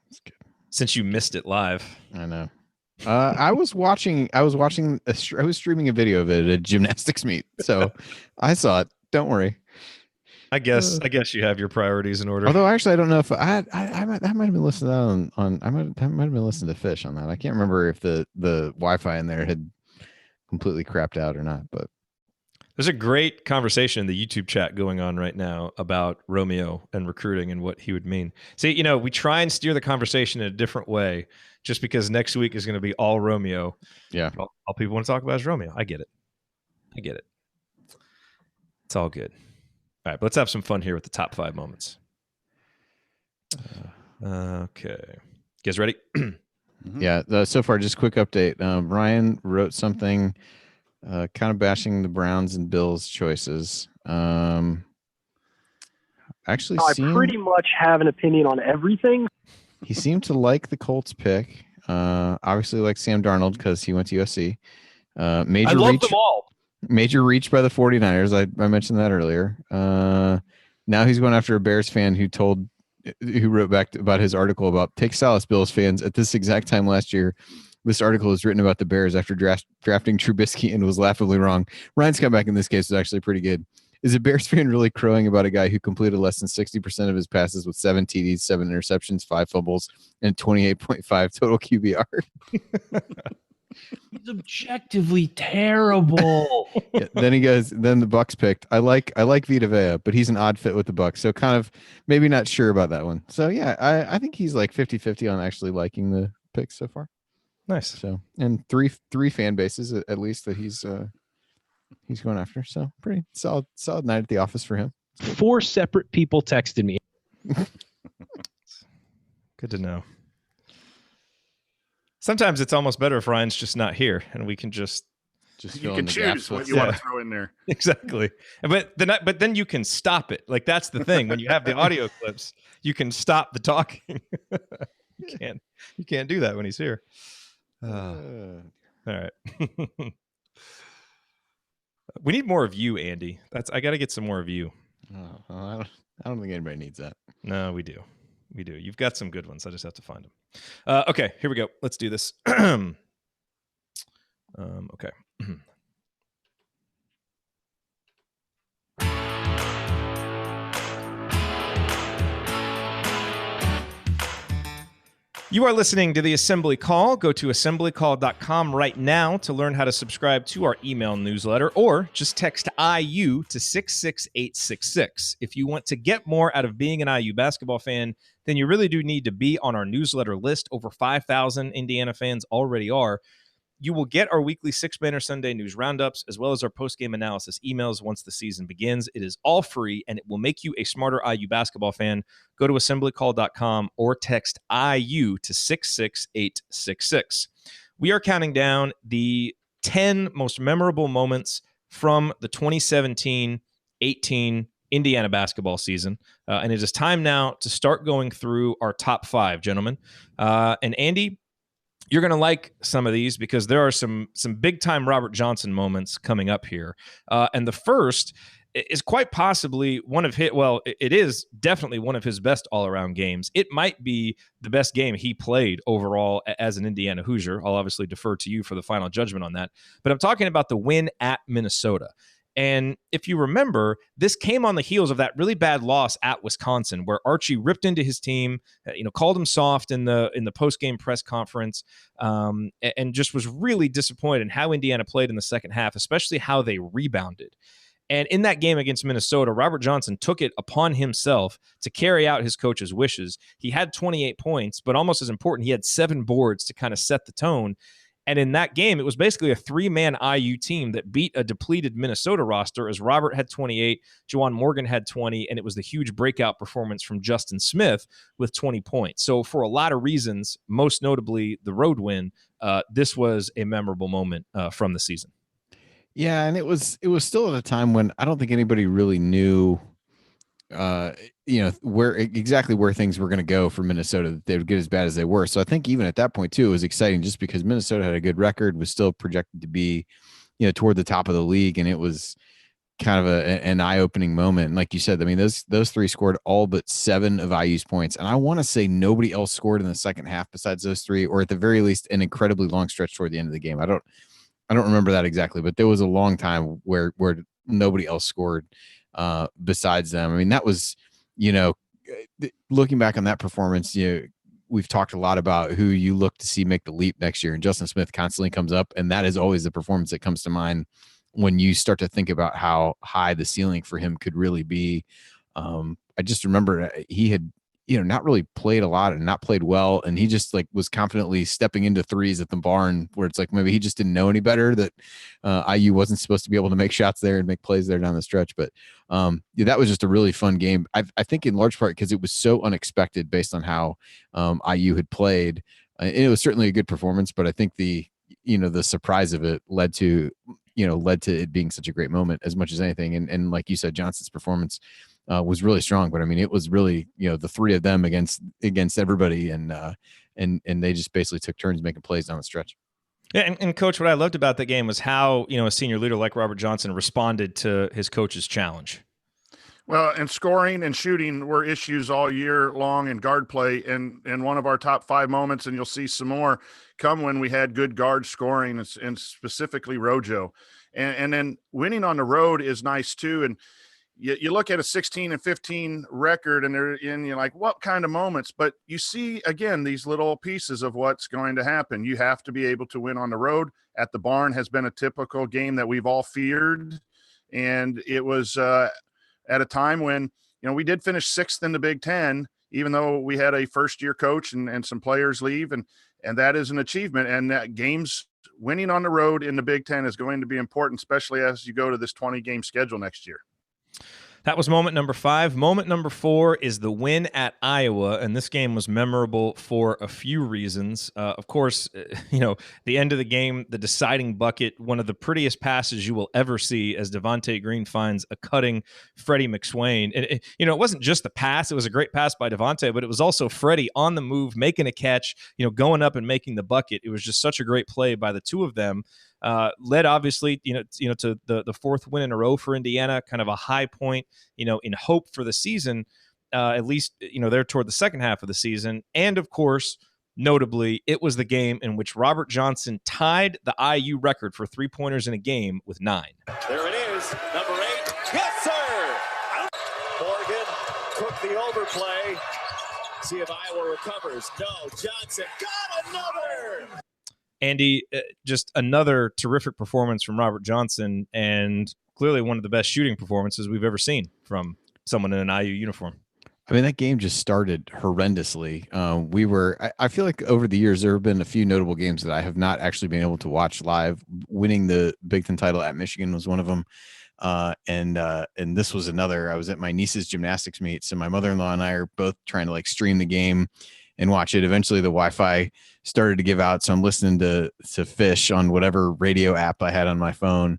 Speaker 1: That's good. Since you missed it live.
Speaker 5: I know. I was streaming a video of it at a gymnastics meet. So I saw it. Don't worry.
Speaker 1: I guess you have your priorities in order.
Speaker 5: Although actually I don't know if I might have been listening to that I might have been listening to Fish on that. I can't remember if the Wi-Fi in there had completely crapped out or not, but
Speaker 1: there's a great conversation in the YouTube chat going on right now about Romeo and recruiting and what he would mean. See, we try and steer the conversation in a different way just because next week is going to be all Romeo.
Speaker 5: Yeah.
Speaker 1: All people want to talk about is Romeo. I get it. It's all good. All right, but let's have some fun here with the top 5 moments. Okay. You guys ready?
Speaker 5: Yeah. So far, just a quick update. Ryan wrote something kind of bashing the Browns and Bills choices. Actually,
Speaker 10: I pretty much have an opinion on everything.
Speaker 5: He seemed to like the Colts pick. Obviously, like Sam Darnold because he went to USC.
Speaker 10: I love them all.
Speaker 5: Major reach by the 49ers. I mentioned that earlier. Now he's going after a Bears fan who wrote back about his article about take solace, Bills fans. At this exact time last year, this article was written about the Bears after drafting Trubisky and was laughably wrong. Ryan's comeback in this case was actually pretty good. Is a Bears fan really crowing about a guy who completed less than 60% of his passes with 7 TDs, 7 interceptions, 5 fumbles, and 28.5 total QBR?
Speaker 9: He's objectively terrible.
Speaker 5: Yeah, then he goes, then the Bucks picked. I like Vita Vea, but he's an odd fit with the Bucks. So kind of maybe not sure about that one. So yeah, I think he's like 50-50 on actually liking the picks so far.
Speaker 1: Nice.
Speaker 5: So, and three fan bases at least that he's going after. So pretty solid night at the office for him.
Speaker 9: 4 separate people texted me.
Speaker 1: Good to know. Sometimes it's almost better if Ryan's just not here and we can just
Speaker 7: you can choose what you want to throw in there.
Speaker 1: Exactly. But then you can stop it. Like that's the thing. When you have the audio clips, you can stop the talking. You can't do that when he's here. All right. We need more of you, Andy. I got to get some more of you.
Speaker 5: I don't think anybody needs that.
Speaker 1: No, we do. You've got some good ones. I just have to find them. Okay, here we go. Let's do this. Okay. You are listening to the Assembly Call. Go to assemblycall.com right now to learn how to subscribe to our email newsletter, or just text IU to 66866. If you want to get more out of being an IU basketball fan, then you really do need to be on our newsletter list. Over 5,000 Indiana fans already are. You will get our weekly 6-banner Sunday news roundups, as well as our post-game analysis emails once the season begins. It is all free, and it will make you a smarter IU basketball fan. Go to assemblycall.com or text IU to 66866. We are counting down the 10 most memorable moments from the 2017-18 Indiana basketball season. And it is time now to start going through our top 5, gentlemen. And Andy, you're going to like some of these because there are some big-time Robert Johnson moments coming up here. And the first is quite possibly one of his, well, it is definitely one of his best all-around games. It might be the best game he played overall as an Indiana Hoosier. I'll obviously defer to you for the final judgment on that. But I'm talking about the win at Minnesota. And if you remember, this came on the heels of that really bad loss at Wisconsin, where Archie ripped into his team, called him soft in the post-game press conference, and just was really disappointed in how Indiana played in the second half, especially how they rebounded. And in that game against Minnesota, Robert Johnson took it upon himself to carry out his coach's wishes. He had 28 points, but almost as important, he had 7 boards to kind of set the tone. And in that game, it was basically a 3-man IU team that beat a depleted Minnesota roster, as Robert had 28, Juwan Morgan had 20, and it was the huge breakout performance from Justin Smith with 20 points. So for a lot of reasons, most notably the road win, this was a memorable moment from the season.
Speaker 5: Yeah, and it was still at a time when I don't think anybody really knew, where things were going to go for Minnesota, that they would get as bad as they were. So I think even at that point too, it was exciting just because Minnesota had a good record, was still projected to be, toward the top of the league, and it was kind of an eye-opening moment. And like you said, I mean, those 3 scored all but 7 of IU's points, and I want to say nobody else scored in the second half besides those 3, or at the very least, an incredibly long stretch toward the end of the game. I don't remember that exactly, but there was a long time where nobody else scored besides them. I mean, that was, looking back on that performance, we've talked a lot about who you look to see make the leap next year, and Justin Smith constantly comes up, and that is always the performance that comes to mind when you start to think about how high the ceiling for him could really be. I just remember he had, not really played a lot and not played well. And he just was confidently stepping into threes at the barn, where it's like, maybe he just didn't know any better, that IU wasn't supposed to be able to make shots there and make plays there down the stretch. But that was just a really fun game. I think in large part because it was so unexpected based on how IU had played. And it was certainly a good performance, but I think the surprise of it led to it being such a great moment as much as anything. And like you said, Johnson's performance was really strong, but I mean, it was really, the 3 of them against everybody. And they just basically took turns making plays down the stretch.
Speaker 1: Yeah. And Coach, what I loved about that game was how, a senior leader like Robert Johnson responded to his coach's challenge.
Speaker 7: Well, and scoring and shooting were issues all year long in guard play. And one of our top 5 moments, and you'll see some more come when we had good guard scoring, and specifically RoJo. And then winning on the road is nice too. And you look at a 16-15 record, and you're like, what kind of moments? But you see, again, these little pieces of what's going to happen. You have to be able to win on the road. At the barn has been a typical game that we've all feared. And it was at a time when, we did finish 6th in the Big Ten, even though we had a first-year coach and some players leave. And that is an achievement. And that games winning on the road in the Big Ten is going to be important, especially as you go to this 20-game schedule next year.
Speaker 1: That was moment number 5. Moment number 4 is the win at Iowa, and this game was memorable for a few reasons. Of course, the end of the game, the deciding bucket, one of the prettiest passes you will ever see as Devontae Green finds a cutting Freddie McSwain. And it wasn't just the pass; it was a great pass by Devontae, but it was also Freddie on the move, making a catch, going up and making the bucket. It was just such a great play by the two of them. Led obviously, to the 4th win in a row for Indiana, kind of a high point, in hope for the season, at least, there toward the second half of the season. And of course, notably, it was the game in which Robert Johnson tied the IU record for 3-pointers in a game with 9.
Speaker 3: There it is, number 8. Yes, sir. Morgan took the overplay. See if Iowa recovers. No, Johnson got another.
Speaker 1: Andy, just another terrific performance from Robert Johnson, and clearly one of the best shooting performances we've ever seen from someone in an IU uniform.
Speaker 5: I mean, that game just started horrendously. I feel like over the years, there have been a few notable games that I have not actually been able to watch live. Winning the Big Ten title at Michigan was one of them. And this was another. I was at my niece's gymnastics meet, so my mother-in-law and I are both trying to stream the game and watch it. Eventually the Wi-Fi started to give out, so I'm listening to Fish on whatever radio app I had on my phone.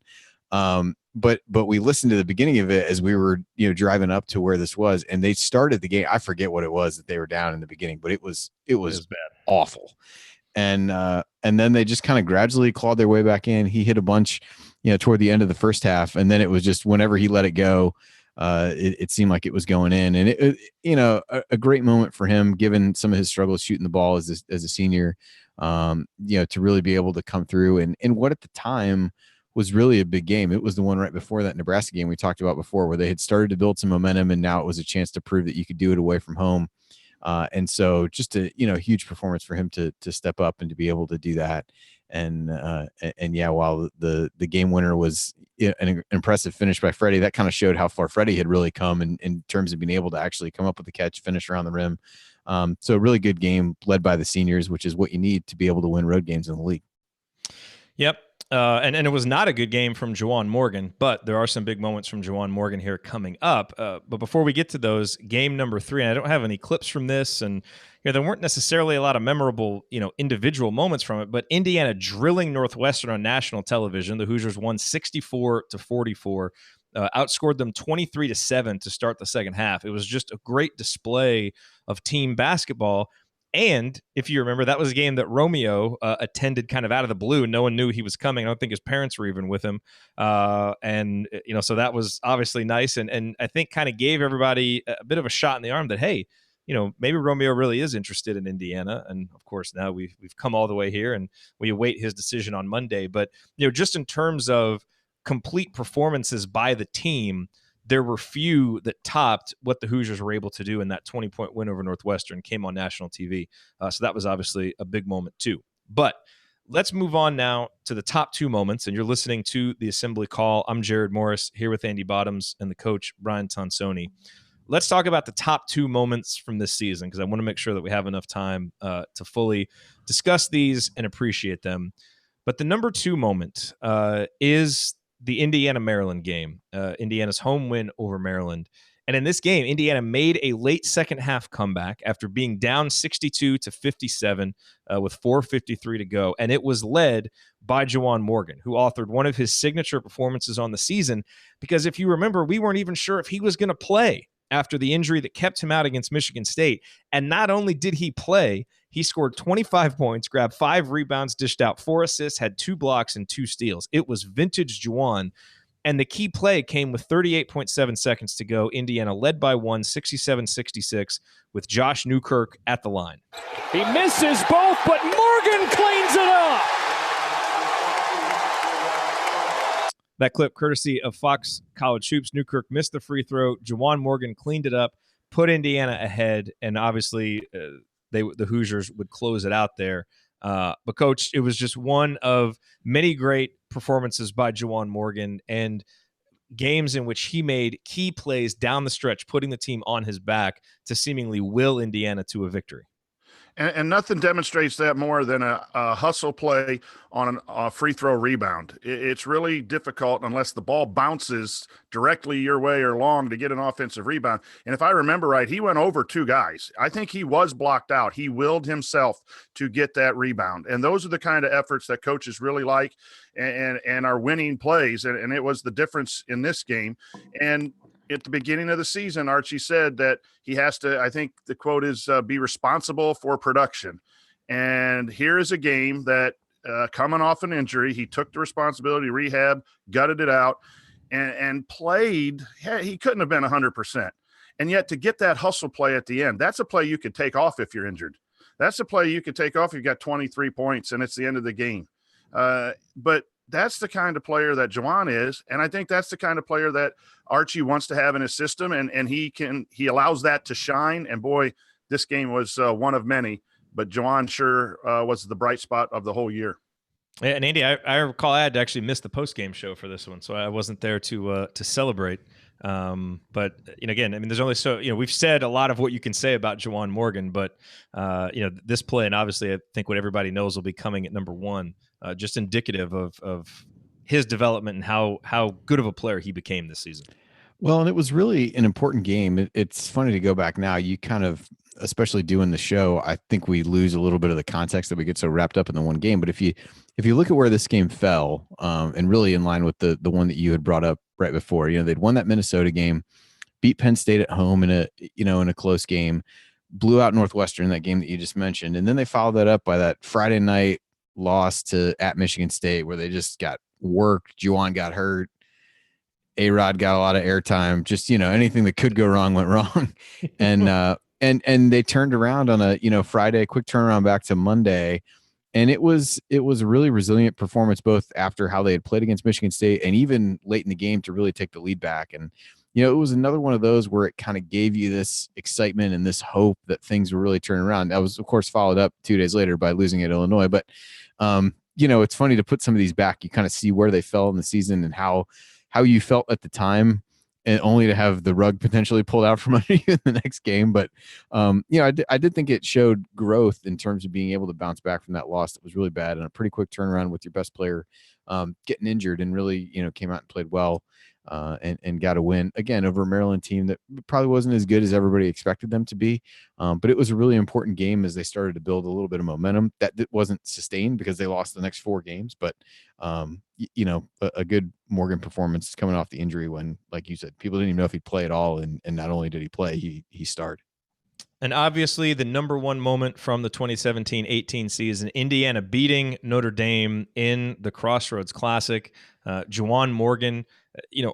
Speaker 5: but we listened to the beginning of it as we were, driving up to where this was, and they started the game. I forget what it was that they were down in the beginning, but it was
Speaker 1: bad,
Speaker 5: awful. And then they just kind of gradually clawed their way back in. He hit a bunch, toward the end of the first half, and then it was just whenever he let it go, it seemed like it was going in. And a great moment for him, given some of his struggles shooting the ball as a senior, to really be able to come through and what at the time was really a big game. It was the one right before that Nebraska game we talked about before, where they had started to build some momentum, and now it was a chance to prove that you could do it away from home. And so just a huge performance for him to step up and to be able to do that. And yeah, while the game winner was an impressive finish by Freddie, that kind of showed how far Freddie had really come in terms of being able to actually come up with the catch, finish around the rim. So a really good game led by the seniors, which is what you need to be able to win road games in the league.
Speaker 1: Yep. And it was not a good game from Juwan Morgan, but there are some big moments from Juwan Morgan here coming up. But before we get to those, game number 3, and I don't have any clips from this, and there weren't necessarily a lot of memorable, individual moments from it, but Indiana drilling Northwestern on national television. The Hoosiers won 64-44, outscored them 23-7 to start the second half. It was just a great display of team basketball. And if you remember, that was a game that Romeo attended kind of out of the blue. No one knew he was coming. I don't think his parents were even with him. So that was obviously nice. And I think kind of gave everybody a bit of a shot in the arm that, hey, maybe Romeo really is interested in Indiana. And of course, now we've come all the way here and we await his decision on Monday. But, just in terms of complete performances by the team, there were few that topped what the Hoosiers were able to do in that 20-point win over Northwestern, came on national TV. So that was obviously a big moment too. But let's move on now to the top 2 moments. And you're listening to the Assembly Call. I'm Jerod Morris here with Andy Bottoms and the coach, Brian Tonsoni. Let's talk about the top 2 moments from this season, because I want to make sure that we have enough time to fully discuss these and appreciate them. But the number 2 moment is the Indiana-Maryland game, Indiana's home win over Maryland. And in this game, Indiana made a late second half comeback after being down 62-57 with 4:53 to go. And it was led by Juwan Morgan, who authored one of his signature performances on the season, because if you remember, we weren't even sure if he was going to play after the injury that kept him out against Michigan State. And not only did he play, he scored 25 points, grabbed 5 rebounds, dished out 4 assists, had 2 blocks and 2 steals. It was vintage Juwan. And the key play came with 38.7 seconds to go. Indiana led by 1, 67-66, with Josh Newkirk at the line.
Speaker 11: He misses both, but Morgan cleans it up.
Speaker 1: That clip, courtesy of Fox College Hoops. Newkirk missed the free throw. Juwan Morgan cleaned it up, put Indiana ahead, and obviously the Hoosiers would close it out there. But, Coach, it was just one of many great performances by Juwan Morgan and games in which he made key plays down the stretch, putting the team on his back to seemingly will Indiana to a victory.
Speaker 7: And nothing demonstrates that more than a hustle play on a free throw rebound. It's really difficult unless the ball bounces directly your way or long to get an offensive rebound. And if I remember right, he went over 2 guys. I think he was blocked out. He willed himself to get that rebound. And those are the kind of efforts that coaches really like and are winning plays. And it was the difference in this game. And at the beginning of the season, Archie said that he has to, I think the quote is, be responsible for production. And here is a game that coming off an injury, he took the responsibility, rehab, gutted it out, and played. He couldn't have been 100%. And yet to get that hustle play at the end, that's a play you could take off if you're injured. That's a play you could take off if you've got 23 points and it's the end of the game. But that's the kind of player that Juwan is. And I think that's the kind of player that Archie wants to have in his system. And he allows that to shine. And boy, this game was one of many, but Juwan sure was the bright spot of the whole year.
Speaker 1: And Andy, I recall I had to actually miss the post-game show for this one, so I wasn't there to celebrate. But again, I mean, there's only so we've said a lot of what you can say about Juwan Morgan, but this play, and obviously I think what everybody knows will be coming at number 1, just indicative of his development and how good of a player he became this season.
Speaker 5: Well, and it was really an important game. It's funny to go back now. You kind of especially doing the show, I think we lose a little bit of the context that we get so wrapped up in the one game. But if you look at where this game fell, and really in line with the one that you had brought up right before, they'd won that Minnesota game, beat Penn State at home in a close game, blew out Northwestern in that game that you just mentioned, and then they followed that up by that Friday night loss at Michigan State, where they just got worked. Juwan got hurt. A-Rod got a lot of airtime. Just, anything that could go wrong went wrong. And they turned around on a, Friday, quick turnaround back to Monday. And it was a really resilient performance, both after how they had played against Michigan State and even late in the game to really take the lead back. And, it was another one of those where it kind of gave you this excitement and this hope that things were really turning around. That was, of course, followed up 2 days later by losing at Illinois. But, it's funny to put some of these back. You kind of see where they fell in the season and how you felt at the time, and only to have the rug potentially pulled out from under you in the next game. But, I did think it showed growth in terms of being able to bounce back from that loss that was really bad, and a pretty quick turnaround with your best player getting injured, and really, came out and played well and got a win again over a Maryland team that probably wasn't as good as everybody expected them to be. But it was a really important game as they started to build a little bit of momentum that wasn't sustained because they lost the next 4 games. But, a good Morgan performance coming off the injury when, like you said, people didn't even know if he'd play at all. And not only did he play, he started.
Speaker 1: And obviously the number one moment from the 2017-18 season, Indiana beating Notre Dame in the Crossroads Classic. Juwan Morgan,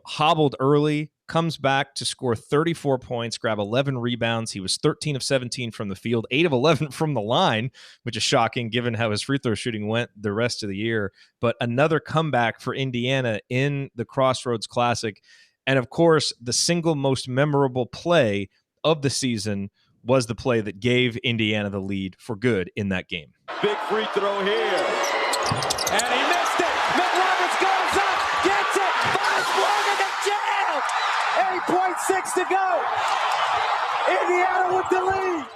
Speaker 1: hobbled early, comes back to score 34 points, grab 11 rebounds. He was 13 of 17 from the field, 8 of 11 from the line, which is shocking given how his free throw shooting went the rest of the year. But another comeback for Indiana in the Crossroads Classic. And of course, the single most memorable play of the season was the play that gave Indiana the lead for good in that game.
Speaker 3: Big free throw here. And he missed it. McRoberts goes up, gets it, finds Morgan to jail. 8.6 to go. Indiana with the lead.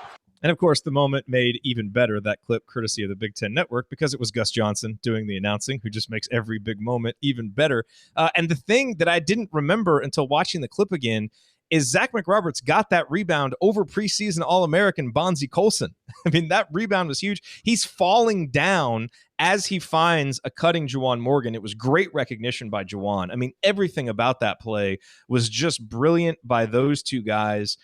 Speaker 1: And of course, the moment made even better, that clip courtesy of the Big Ten Network, because it was Gus Johnson doing the announcing, who just makes every big moment even better. And the thing that I didn't remember until watching the clip again is Zach McRoberts got that rebound over preseason All-American Bonzie Colson. I mean, that rebound was huge. He's falling down as he finds a cutting Juwan Morgan. It was great recognition by Juwan. I mean, everything about that play was just brilliant by those two guys.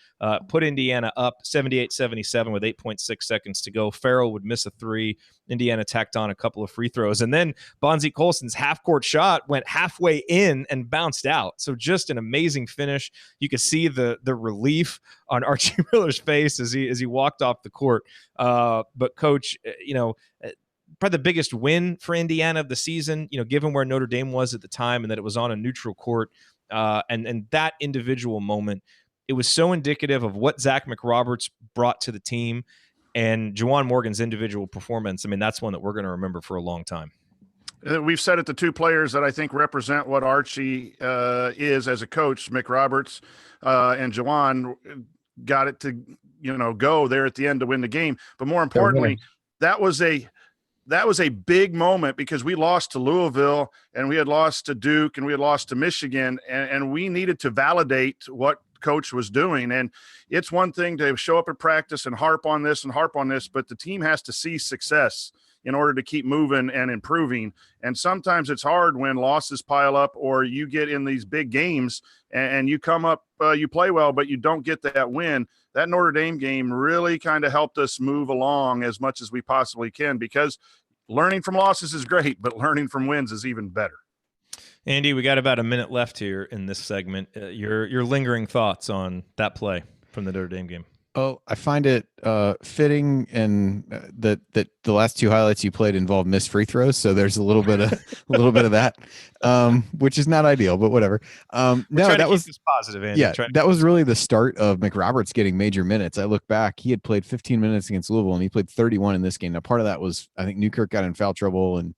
Speaker 1: Put Indiana up 78-77 with 8.6 seconds to go. Farrell would miss a 3. Indiana tacked on a couple of free throws. And then Bonzie Colson's half-court shot went halfway in and bounced out. So just an amazing finish. You could see the relief on Archie Miller's face as he walked off the court. But Coach, probably the biggest win for Indiana of the season, given where Notre Dame was at the time and that it was on a neutral court, and that individual moment, it was so indicative of what Zach McRoberts brought to the team and Juwan Morgan's individual performance. I mean, that's one that we're going to remember for a long time.
Speaker 7: We've said it, the 2 players that I think represent what Archie is as a coach, McRoberts and Juwan, got it to, go there at the end to win the game. But more importantly, that was a big moment because we lost to Louisville and we had lost to Duke and we had lost to Michigan, and we needed to validate what Coach was doing. And it's one thing to show up at practice and harp on this, but the team has to see success in order to keep moving and improving. And sometimes it's hard when losses pile up or you get in these big games and you come up, you play well, but you don't get that win. That Notre Dame game really kind of helped us move along as much as we possibly can, because learning from losses is great, but learning from wins is even better.
Speaker 1: Andy, we got about a minute left here in this segment. Your lingering thoughts on that play from the Notre Dame game?
Speaker 5: Oh, I find it fitting, and that the last 2 highlights you played involved missed free throws, so there's a little bit of that, which is not ideal, but whatever. No, that was
Speaker 1: positive. Andy.
Speaker 5: Yeah, that was really the start of McRoberts getting major minutes. I look back, he had played 15 minutes against Louisville, and he played 31 in this game. Now, part of that was, I think, Newkirk got in foul trouble and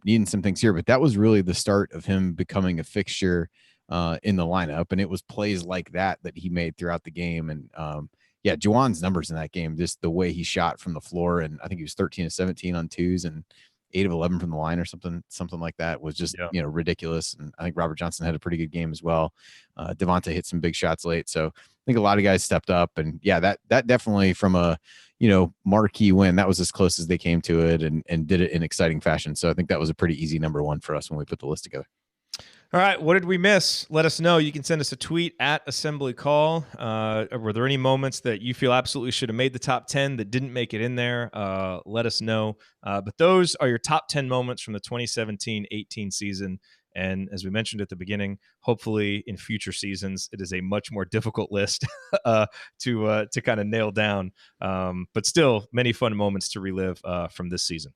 Speaker 5: needing some things here, but that was really the start of him becoming a fixture in the lineup, and it was plays like that he made throughout the game. And yeah, Juwan's numbers in that game, just the way he shot from the floor, and I think he was 13 of 17 on 2s and 8 of 11 from the line or something like that, was just ridiculous. And I think Robert Johnson had a pretty good game as well. Devontae hit some big shots late, so think a lot of guys stepped up, and yeah, that definitely from a marquee win, that was as close as they came to it, and did it in exciting fashion. So I think that was a pretty easy number one for us when we put the list together.
Speaker 1: All right, what did we miss? Let us know. You can send us a tweet at Assembly Call. Were there any moments that you feel absolutely should have made the top 10 that didn't make it in there? Let us know. But those are your top 10 moments from the 2017-18 season. And as we mentioned at the beginning, hopefully in future seasons, it is a much more difficult list to kind of nail down. But still, many fun moments to relive from this season.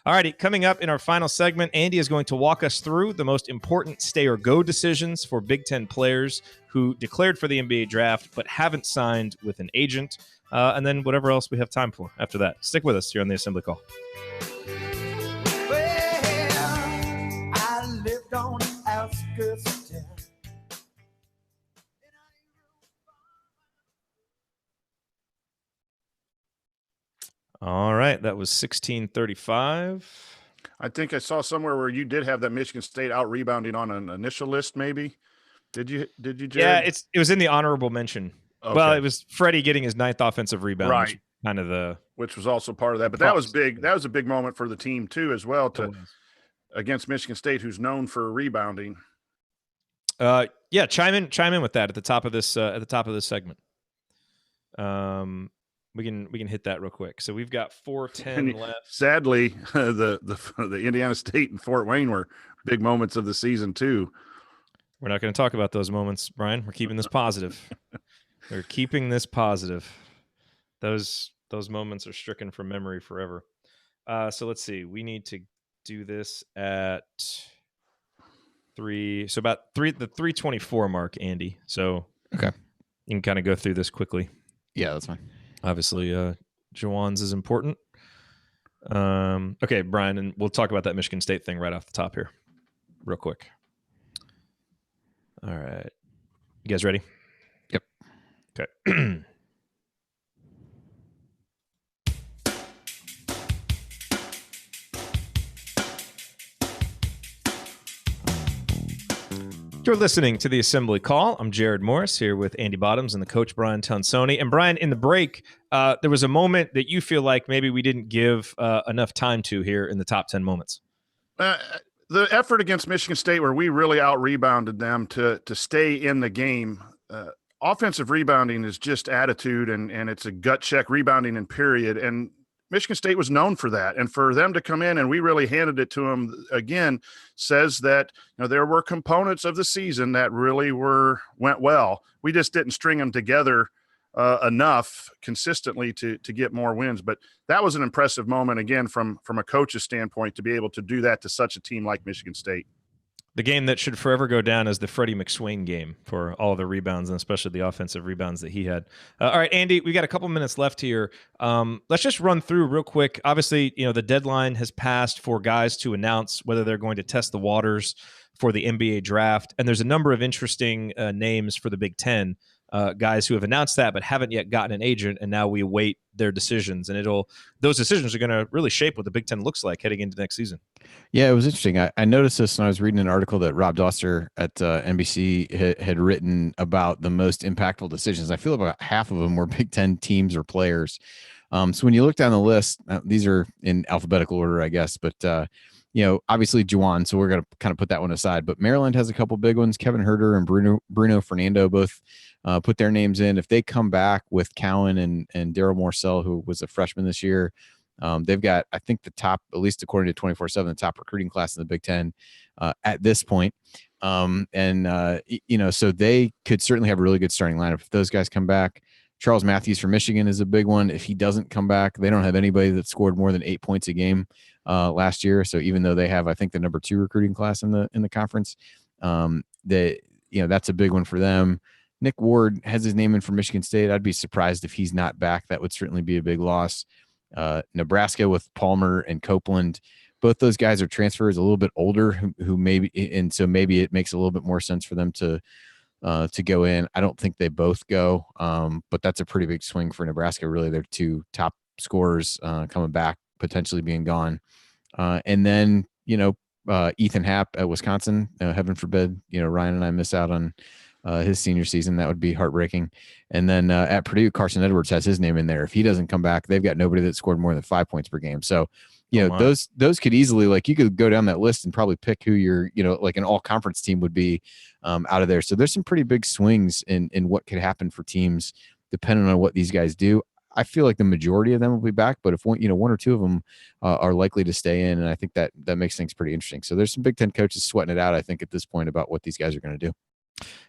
Speaker 1: All righty, coming up in our final segment, Andy is going to walk us through the most important stay or go decisions for Big Ten players who declared for the NBA draft but haven't signed with an agent, and then whatever else we have time for after that. Stick with us here on the Assembly Call. All right, that was 1635.
Speaker 7: I think I saw somewhere where you did have that Michigan State out rebounding on an initial list, maybe. Did you, Jerod?
Speaker 1: Yeah, it was in the honorable mention. Okay. Well, it was Freddie getting his 9th offensive rebound,
Speaker 7: right?
Speaker 1: Which
Speaker 7: was also part of that. But that was big. That was a big moment for the team too, as well, against Michigan State, who's known for rebounding.
Speaker 1: Yeah, chime in with that at the top of this segment. We can hit that real quick. So we've got 4:10 left.
Speaker 7: Sadly, the Indiana State and Fort Wayne were big moments of the season too.
Speaker 1: We're not going to talk about those moments, Brian. We're keeping this positive. We're keeping this positive. Those moments are stricken from memory forever. So let's see. We need to do this at 3. So about the 3:24 mark, Andy. So
Speaker 5: okay,
Speaker 1: you can kind of go through this quickly.
Speaker 5: Yeah, that's fine.
Speaker 1: Obviously, Juwan's is important. Okay, Brian, and we'll talk about that Michigan State thing right off the top here, real quick. All right. You guys ready?
Speaker 5: Yep.
Speaker 1: Okay. You're listening to the Assembly Call. I'm Jerod Morris here with Andy Bottoms and the coach Brian Tonsoni. And Brian, in the break, there was a moment that you feel like maybe we didn't give enough time to here in the top 10 moments.
Speaker 7: The effort against Michigan State, where we really out-rebounded them to stay in the game. Offensive rebounding is just attitude, and it's a gut check rebounding in period. And Michigan State was known for that, and for them to come in and we really handed it to them again says that there were components of the season that really went well. We just didn't string them together enough consistently to get more wins. But that was an impressive moment again from a coach's standpoint to be able to do that to such a team like Michigan State.
Speaker 1: The game that should forever go down as the Freddie McSwain game for all of the rebounds, and especially the offensive rebounds that he had. All right, Andy, we got a couple minutes left here. Let's just run through real quick. Obviously, the deadline has passed for guys to announce whether they're going to test the waters for the NBA draft, and there's a number of interesting names for the Big Ten. Guys who have announced that but haven't yet gotten an agent, and now we await their decisions. And those decisions are going to really shape what the Big Ten looks like heading into next season.
Speaker 5: Yeah, it was interesting. I noticed this when I was reading an article that Rob Doster at NBC had written about the most impactful decisions. I feel about half of them were Big Ten teams or players. So when you look down the list, these are in alphabetical order, I guess, but obviously Juwan, so we're going to kind of put that one aside. But Maryland has a couple big ones. Kevin Herter and Bruno Fernando both put their names in. If they come back with Cowan and Daryl Morcell, who was a freshman this year, they've got, I think, the top, at least according to 24/7, the top recruiting class in the Big Ten at this point. So they could certainly have a really good starting lineup if those guys come back. Charles Matthews from Michigan is a big one. If he doesn't come back, they don't have anybody that scored more than 8 points a game last year. So even though they have, I think, the number 2 recruiting class in the conference, that's a big one for them. Nick Ward has his name in for Michigan State. I'd be surprised if he's not back. That would certainly be a big loss. Nebraska with Palmer and Copeland, both those guys are transfers, a little bit older, who maybe, and so maybe it makes a little bit more sense for them to go in. I don't think they both go, but that's a pretty big swing for Nebraska. Really, their 2 top scorers coming back, potentially being gone, and then Ethan Happ at Wisconsin. Heaven forbid, Ryan and I miss out on his senior season. That would be heartbreaking. And then at Purdue, Carson Edwards has his name in there. If he doesn't come back, they've got nobody that scored more than 5 points per game. So, those could easily, like, you could go down that list and probably pick who your, like an all conference team would be out of there. So there's some pretty big swings in what could happen for teams depending on what these guys do. I feel like the majority of them will be back, but if one or two of them are likely to stay in, and I think that makes things pretty interesting. So there's some Big Ten coaches sweating it out, I think, at this point about what these guys are going to do.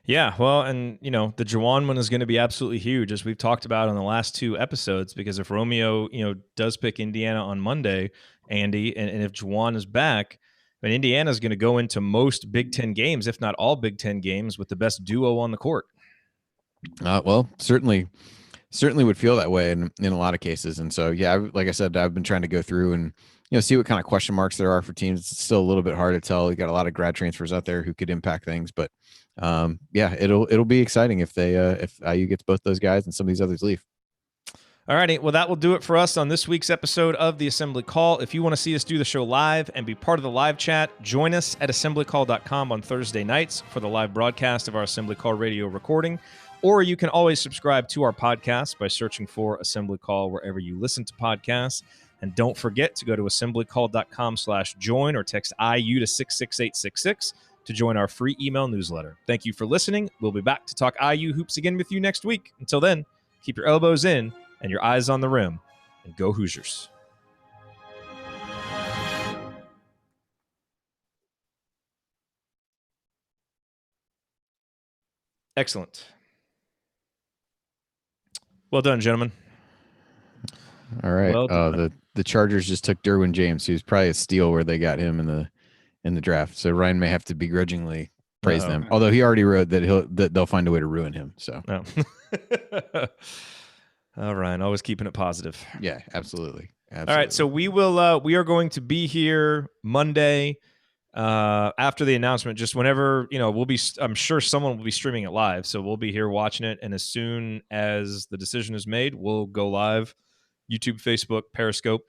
Speaker 1: Yeah, well, and the Juwan one is going to be absolutely huge, as we've talked about on the last 2 episodes, because if Romeo, does pick Indiana on Monday, Andy, and if Juwan is back, then Indiana is going to go into most Big Ten games, if not all Big Ten games, with the best duo on the court.
Speaker 5: Well, certainly would feel that way in a lot of cases. And so, like I said, I've been trying to go through and, see what kind of question marks there are for teams. It's still a little bit hard to tell. You got a lot of grad transfers out there who could impact things, but it'll be exciting if IU gets both those guys and some of these others leave.
Speaker 1: All righty. Well, that will do it for us on this week's episode of the Assembly Call. If you want to see us do the show live and be part of the live chat, join us at assemblycall.com on Thursday nights for the live broadcast of our Assembly Call radio recording. Or you can always subscribe to our podcast by searching for Assembly Call wherever you listen to podcasts. And don't forget to go to assemblycall.com/join or text IU to 66866 to join our free email newsletter. Thank you for listening. We'll be back to talk IU hoops again with you next week. Until then, keep your elbows in and your eyes on the rim, and go Hoosiers. Excellent. Well done, gentlemen.
Speaker 5: All right.
Speaker 1: Well
Speaker 5: the Chargers just took Derwin James, who's probably a steal where they got him in the draft. So Ryan may have to begrudgingly praise them, although he already wrote that they'll find a way to ruin him. So.
Speaker 1: All right, always keeping it positive.
Speaker 5: Yeah, absolutely.
Speaker 1: All right, so we are going to be here Monday after the announcement. Just whenever I'm sure someone will be streaming it live, so we'll be here watching it. And as soon as the decision is made, we'll go live, YouTube, Facebook, Periscope.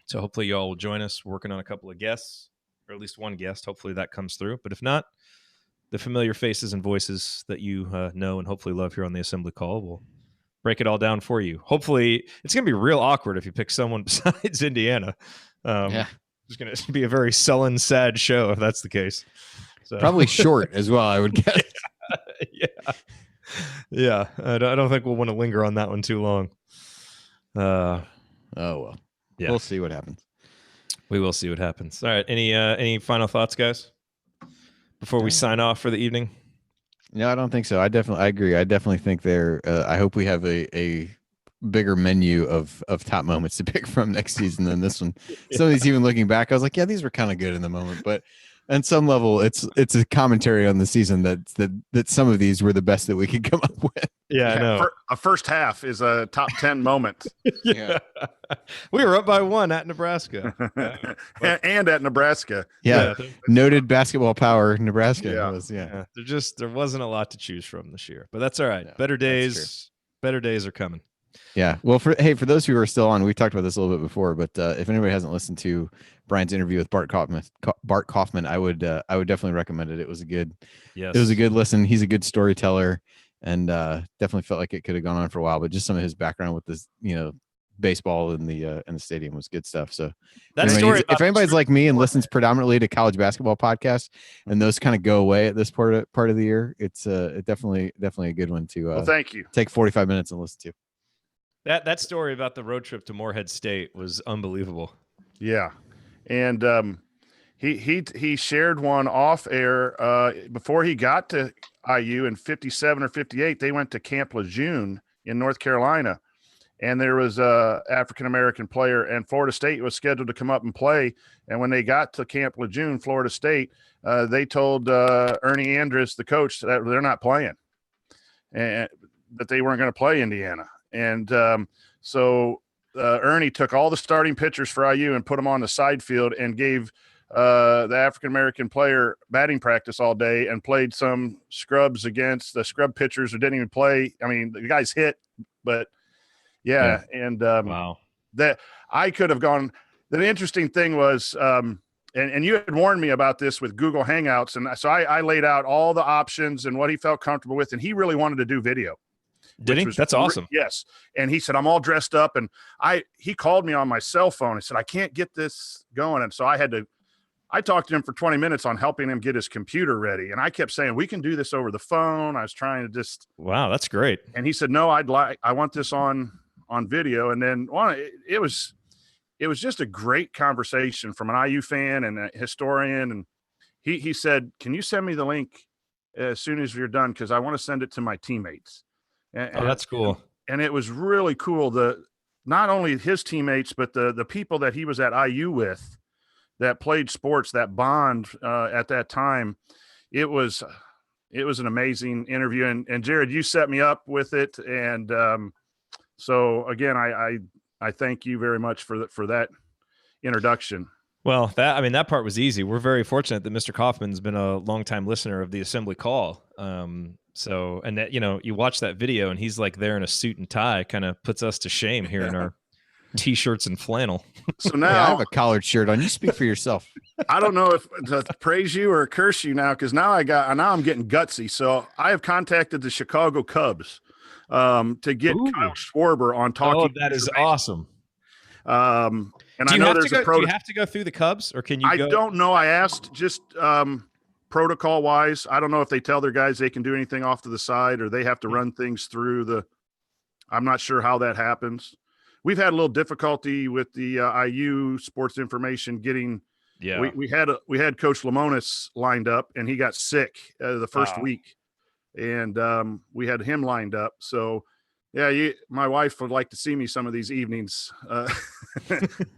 Speaker 1: So hopefully y'all will join us. We're working on a couple of guests, or at least one guest. Hopefully that comes through. But if not, the familiar faces and voices that you know and hopefully love here on the Assembly Call will break it all down for you. Hopefully, it's going to be real awkward if you pick someone besides Indiana. It's going to be a very sullen, sad show if that's the case. So.
Speaker 5: Probably short as well, I would guess.
Speaker 1: Yeah. I don't think we'll want to linger on that one too long.
Speaker 5: Oh well.
Speaker 1: Yeah.
Speaker 5: We'll see what happens.
Speaker 1: We will see what happens. All right. Any final thoughts, guys, before we sign off for the evening?
Speaker 5: No, I don't think so. I agree. I definitely think I hope we have a bigger menu of top moments to pick from next season than this one. Some of these, even looking back, I was like, yeah, these were kind of good in the moment, but on some level, it's a commentary on the season that some of these were the best that we could come up with.
Speaker 1: Yeah, I know.
Speaker 7: A first half is a top 10 moment.
Speaker 1: Yeah. We were up by 1 at Nebraska.
Speaker 7: And at Nebraska.
Speaker 5: Yeah. Noted basketball power, Nebraska.
Speaker 1: Yeah. There wasn't a lot to choose from this year, but that's all right. Yeah, better days are coming.
Speaker 5: Yeah. Well, for those who are still on, we talked about this a little bit before, but if anybody hasn't listened to Brian's interview with Bart Kaufman, I would definitely recommend it. It was a good listen. He's a good storyteller, and definitely felt like it could have gone on for a while, but just some of his background with this, baseball in the stadium was good stuff. So if anybody's like me and listens predominantly to college basketball podcasts, and those kind of go away at this part of the year, it's definitely a good one to
Speaker 7: thank you.
Speaker 5: Take 45 minutes and listen to.
Speaker 1: That story about the road trip to Morehead State was unbelievable.
Speaker 7: Yeah. And he shared one off air before he got to IU in 57 or 58. They went to Camp Lejeune in North Carolina, and there was a African-American player, and Florida State was scheduled to come up and play. And when they got to Camp Lejeune, Florida State, they told Ernie Andrus, the coach, that they're not playing, and that they weren't going to play Indiana. And so Ernie took all the starting pitchers for IU and put them on the side field and gave the African-American player batting practice all day and played some scrubs against the scrub pitchers who didn't even play. I mean, the guys hit, but yeah. And
Speaker 1: wow,
Speaker 7: that I could have gone. The interesting thing was and you had warned me about this with Google Hangouts. And so I laid out all the options and what he felt comfortable with. And he really wanted to do video.
Speaker 1: Did he? That's awesome.
Speaker 7: Yes. And he said, I'm all dressed up. And he called me on my cell phone and said, I can't get this going. And so I talked to him for 20 minutes on helping him get his computer ready. And I kept saying, we can do this over the phone. I was trying to just.
Speaker 1: Wow, that's great.
Speaker 7: And he said, no, I want this on video. And then it was just a great conversation from an IU fan and a historian. And he said, can you send me the link as soon as you're done? Cause I want to send it to my teammates.
Speaker 1: And that's cool.
Speaker 7: And it was really cool. Not only his teammates, but the people that he was at IU with that played sports, that bond at that time. It was an amazing interview. And Jerod, you set me up with it. And so again, I thank you very much for that introduction.
Speaker 1: Well, that part was easy. We're very fortunate that Mr. Kaufman's been a longtime listener of the Assembly Call. So, and that, you watch that video and he's like there in a suit and tie, kind of puts us to shame here in our t-shirts and flannel.
Speaker 7: So now
Speaker 5: I have a collared shirt on. You speak for yourself.
Speaker 7: I don't know if to praise you or curse you now, because now I'm getting gutsy. So I have contacted the Chicago Cubs to get Kyle Schwarber on talking.
Speaker 1: Oh, that is awesome.
Speaker 7: And
Speaker 1: do you have to go through the Cubs, or can you?
Speaker 7: I don't know. I asked just protocol wise. I don't know if they tell their guys they can do anything off to the side, or they have to run things through I'm not sure how that happens. We've had a little difficulty with the IU sports information getting. Yeah, we had Coach Lamonis lined up, and he got sick the first week, and we had him lined up. So. Yeah, my wife would like to see me some of these evenings.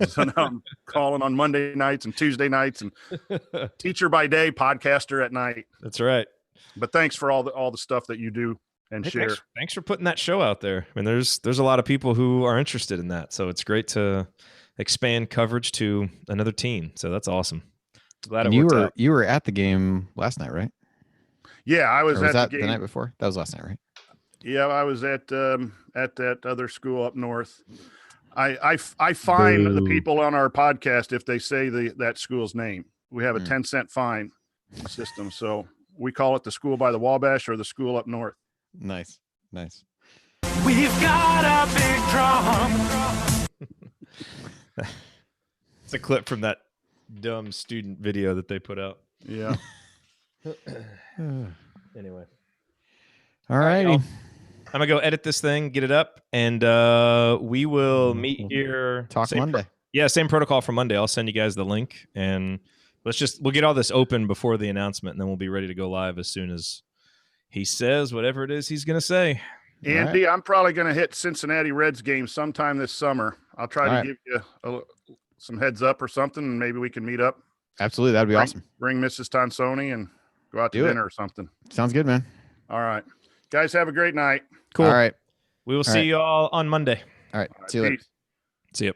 Speaker 7: So now I'm calling on Monday nights and Tuesday nights, and teacher by day, podcaster at night.
Speaker 1: That's right.
Speaker 7: But thanks for all the stuff that you do and share.
Speaker 1: Thanks for putting that show out there. I mean, there's a lot of people who are interested in that, so it's great to expand coverage to another team. So that's awesome. Glad
Speaker 5: you were at the game last night, right?
Speaker 7: Yeah, I was at
Speaker 5: the game
Speaker 7: the
Speaker 5: night before. That was last night, right?
Speaker 7: Yeah, I was at that other school up north. I fine the people on our podcast if they say that school's name. We have a 10-cent fine system, so we call it the school by the Wabash or the school up north.
Speaker 5: Nice.
Speaker 3: We've got a big drum.
Speaker 1: It's a clip from that dumb student video that they put out.
Speaker 7: Yeah.
Speaker 1: Anyway.
Speaker 5: All righty.
Speaker 1: I'm going to go edit this thing, get it up, and we will meet here.
Speaker 5: Talk Monday.
Speaker 1: Same protocol for Monday. I'll send you guys the link, and we'll get all this open before the announcement, and then we'll be ready to go live as soon as he says whatever it is he's going to say.
Speaker 7: Andy, I'm probably going to hit Cincinnati Reds game sometime this summer. I'll try to give you some heads up or something, and maybe we can meet up.
Speaker 5: Absolutely. That'd be awesome.
Speaker 7: Bring Mrs. Tonsoni and go out to dinner or something.
Speaker 5: Sounds good, man.
Speaker 7: All right. Guys, have a great night.
Speaker 1: Cool.
Speaker 5: All right.
Speaker 1: We will see you all on Monday.
Speaker 5: All right. See you later.
Speaker 1: See you.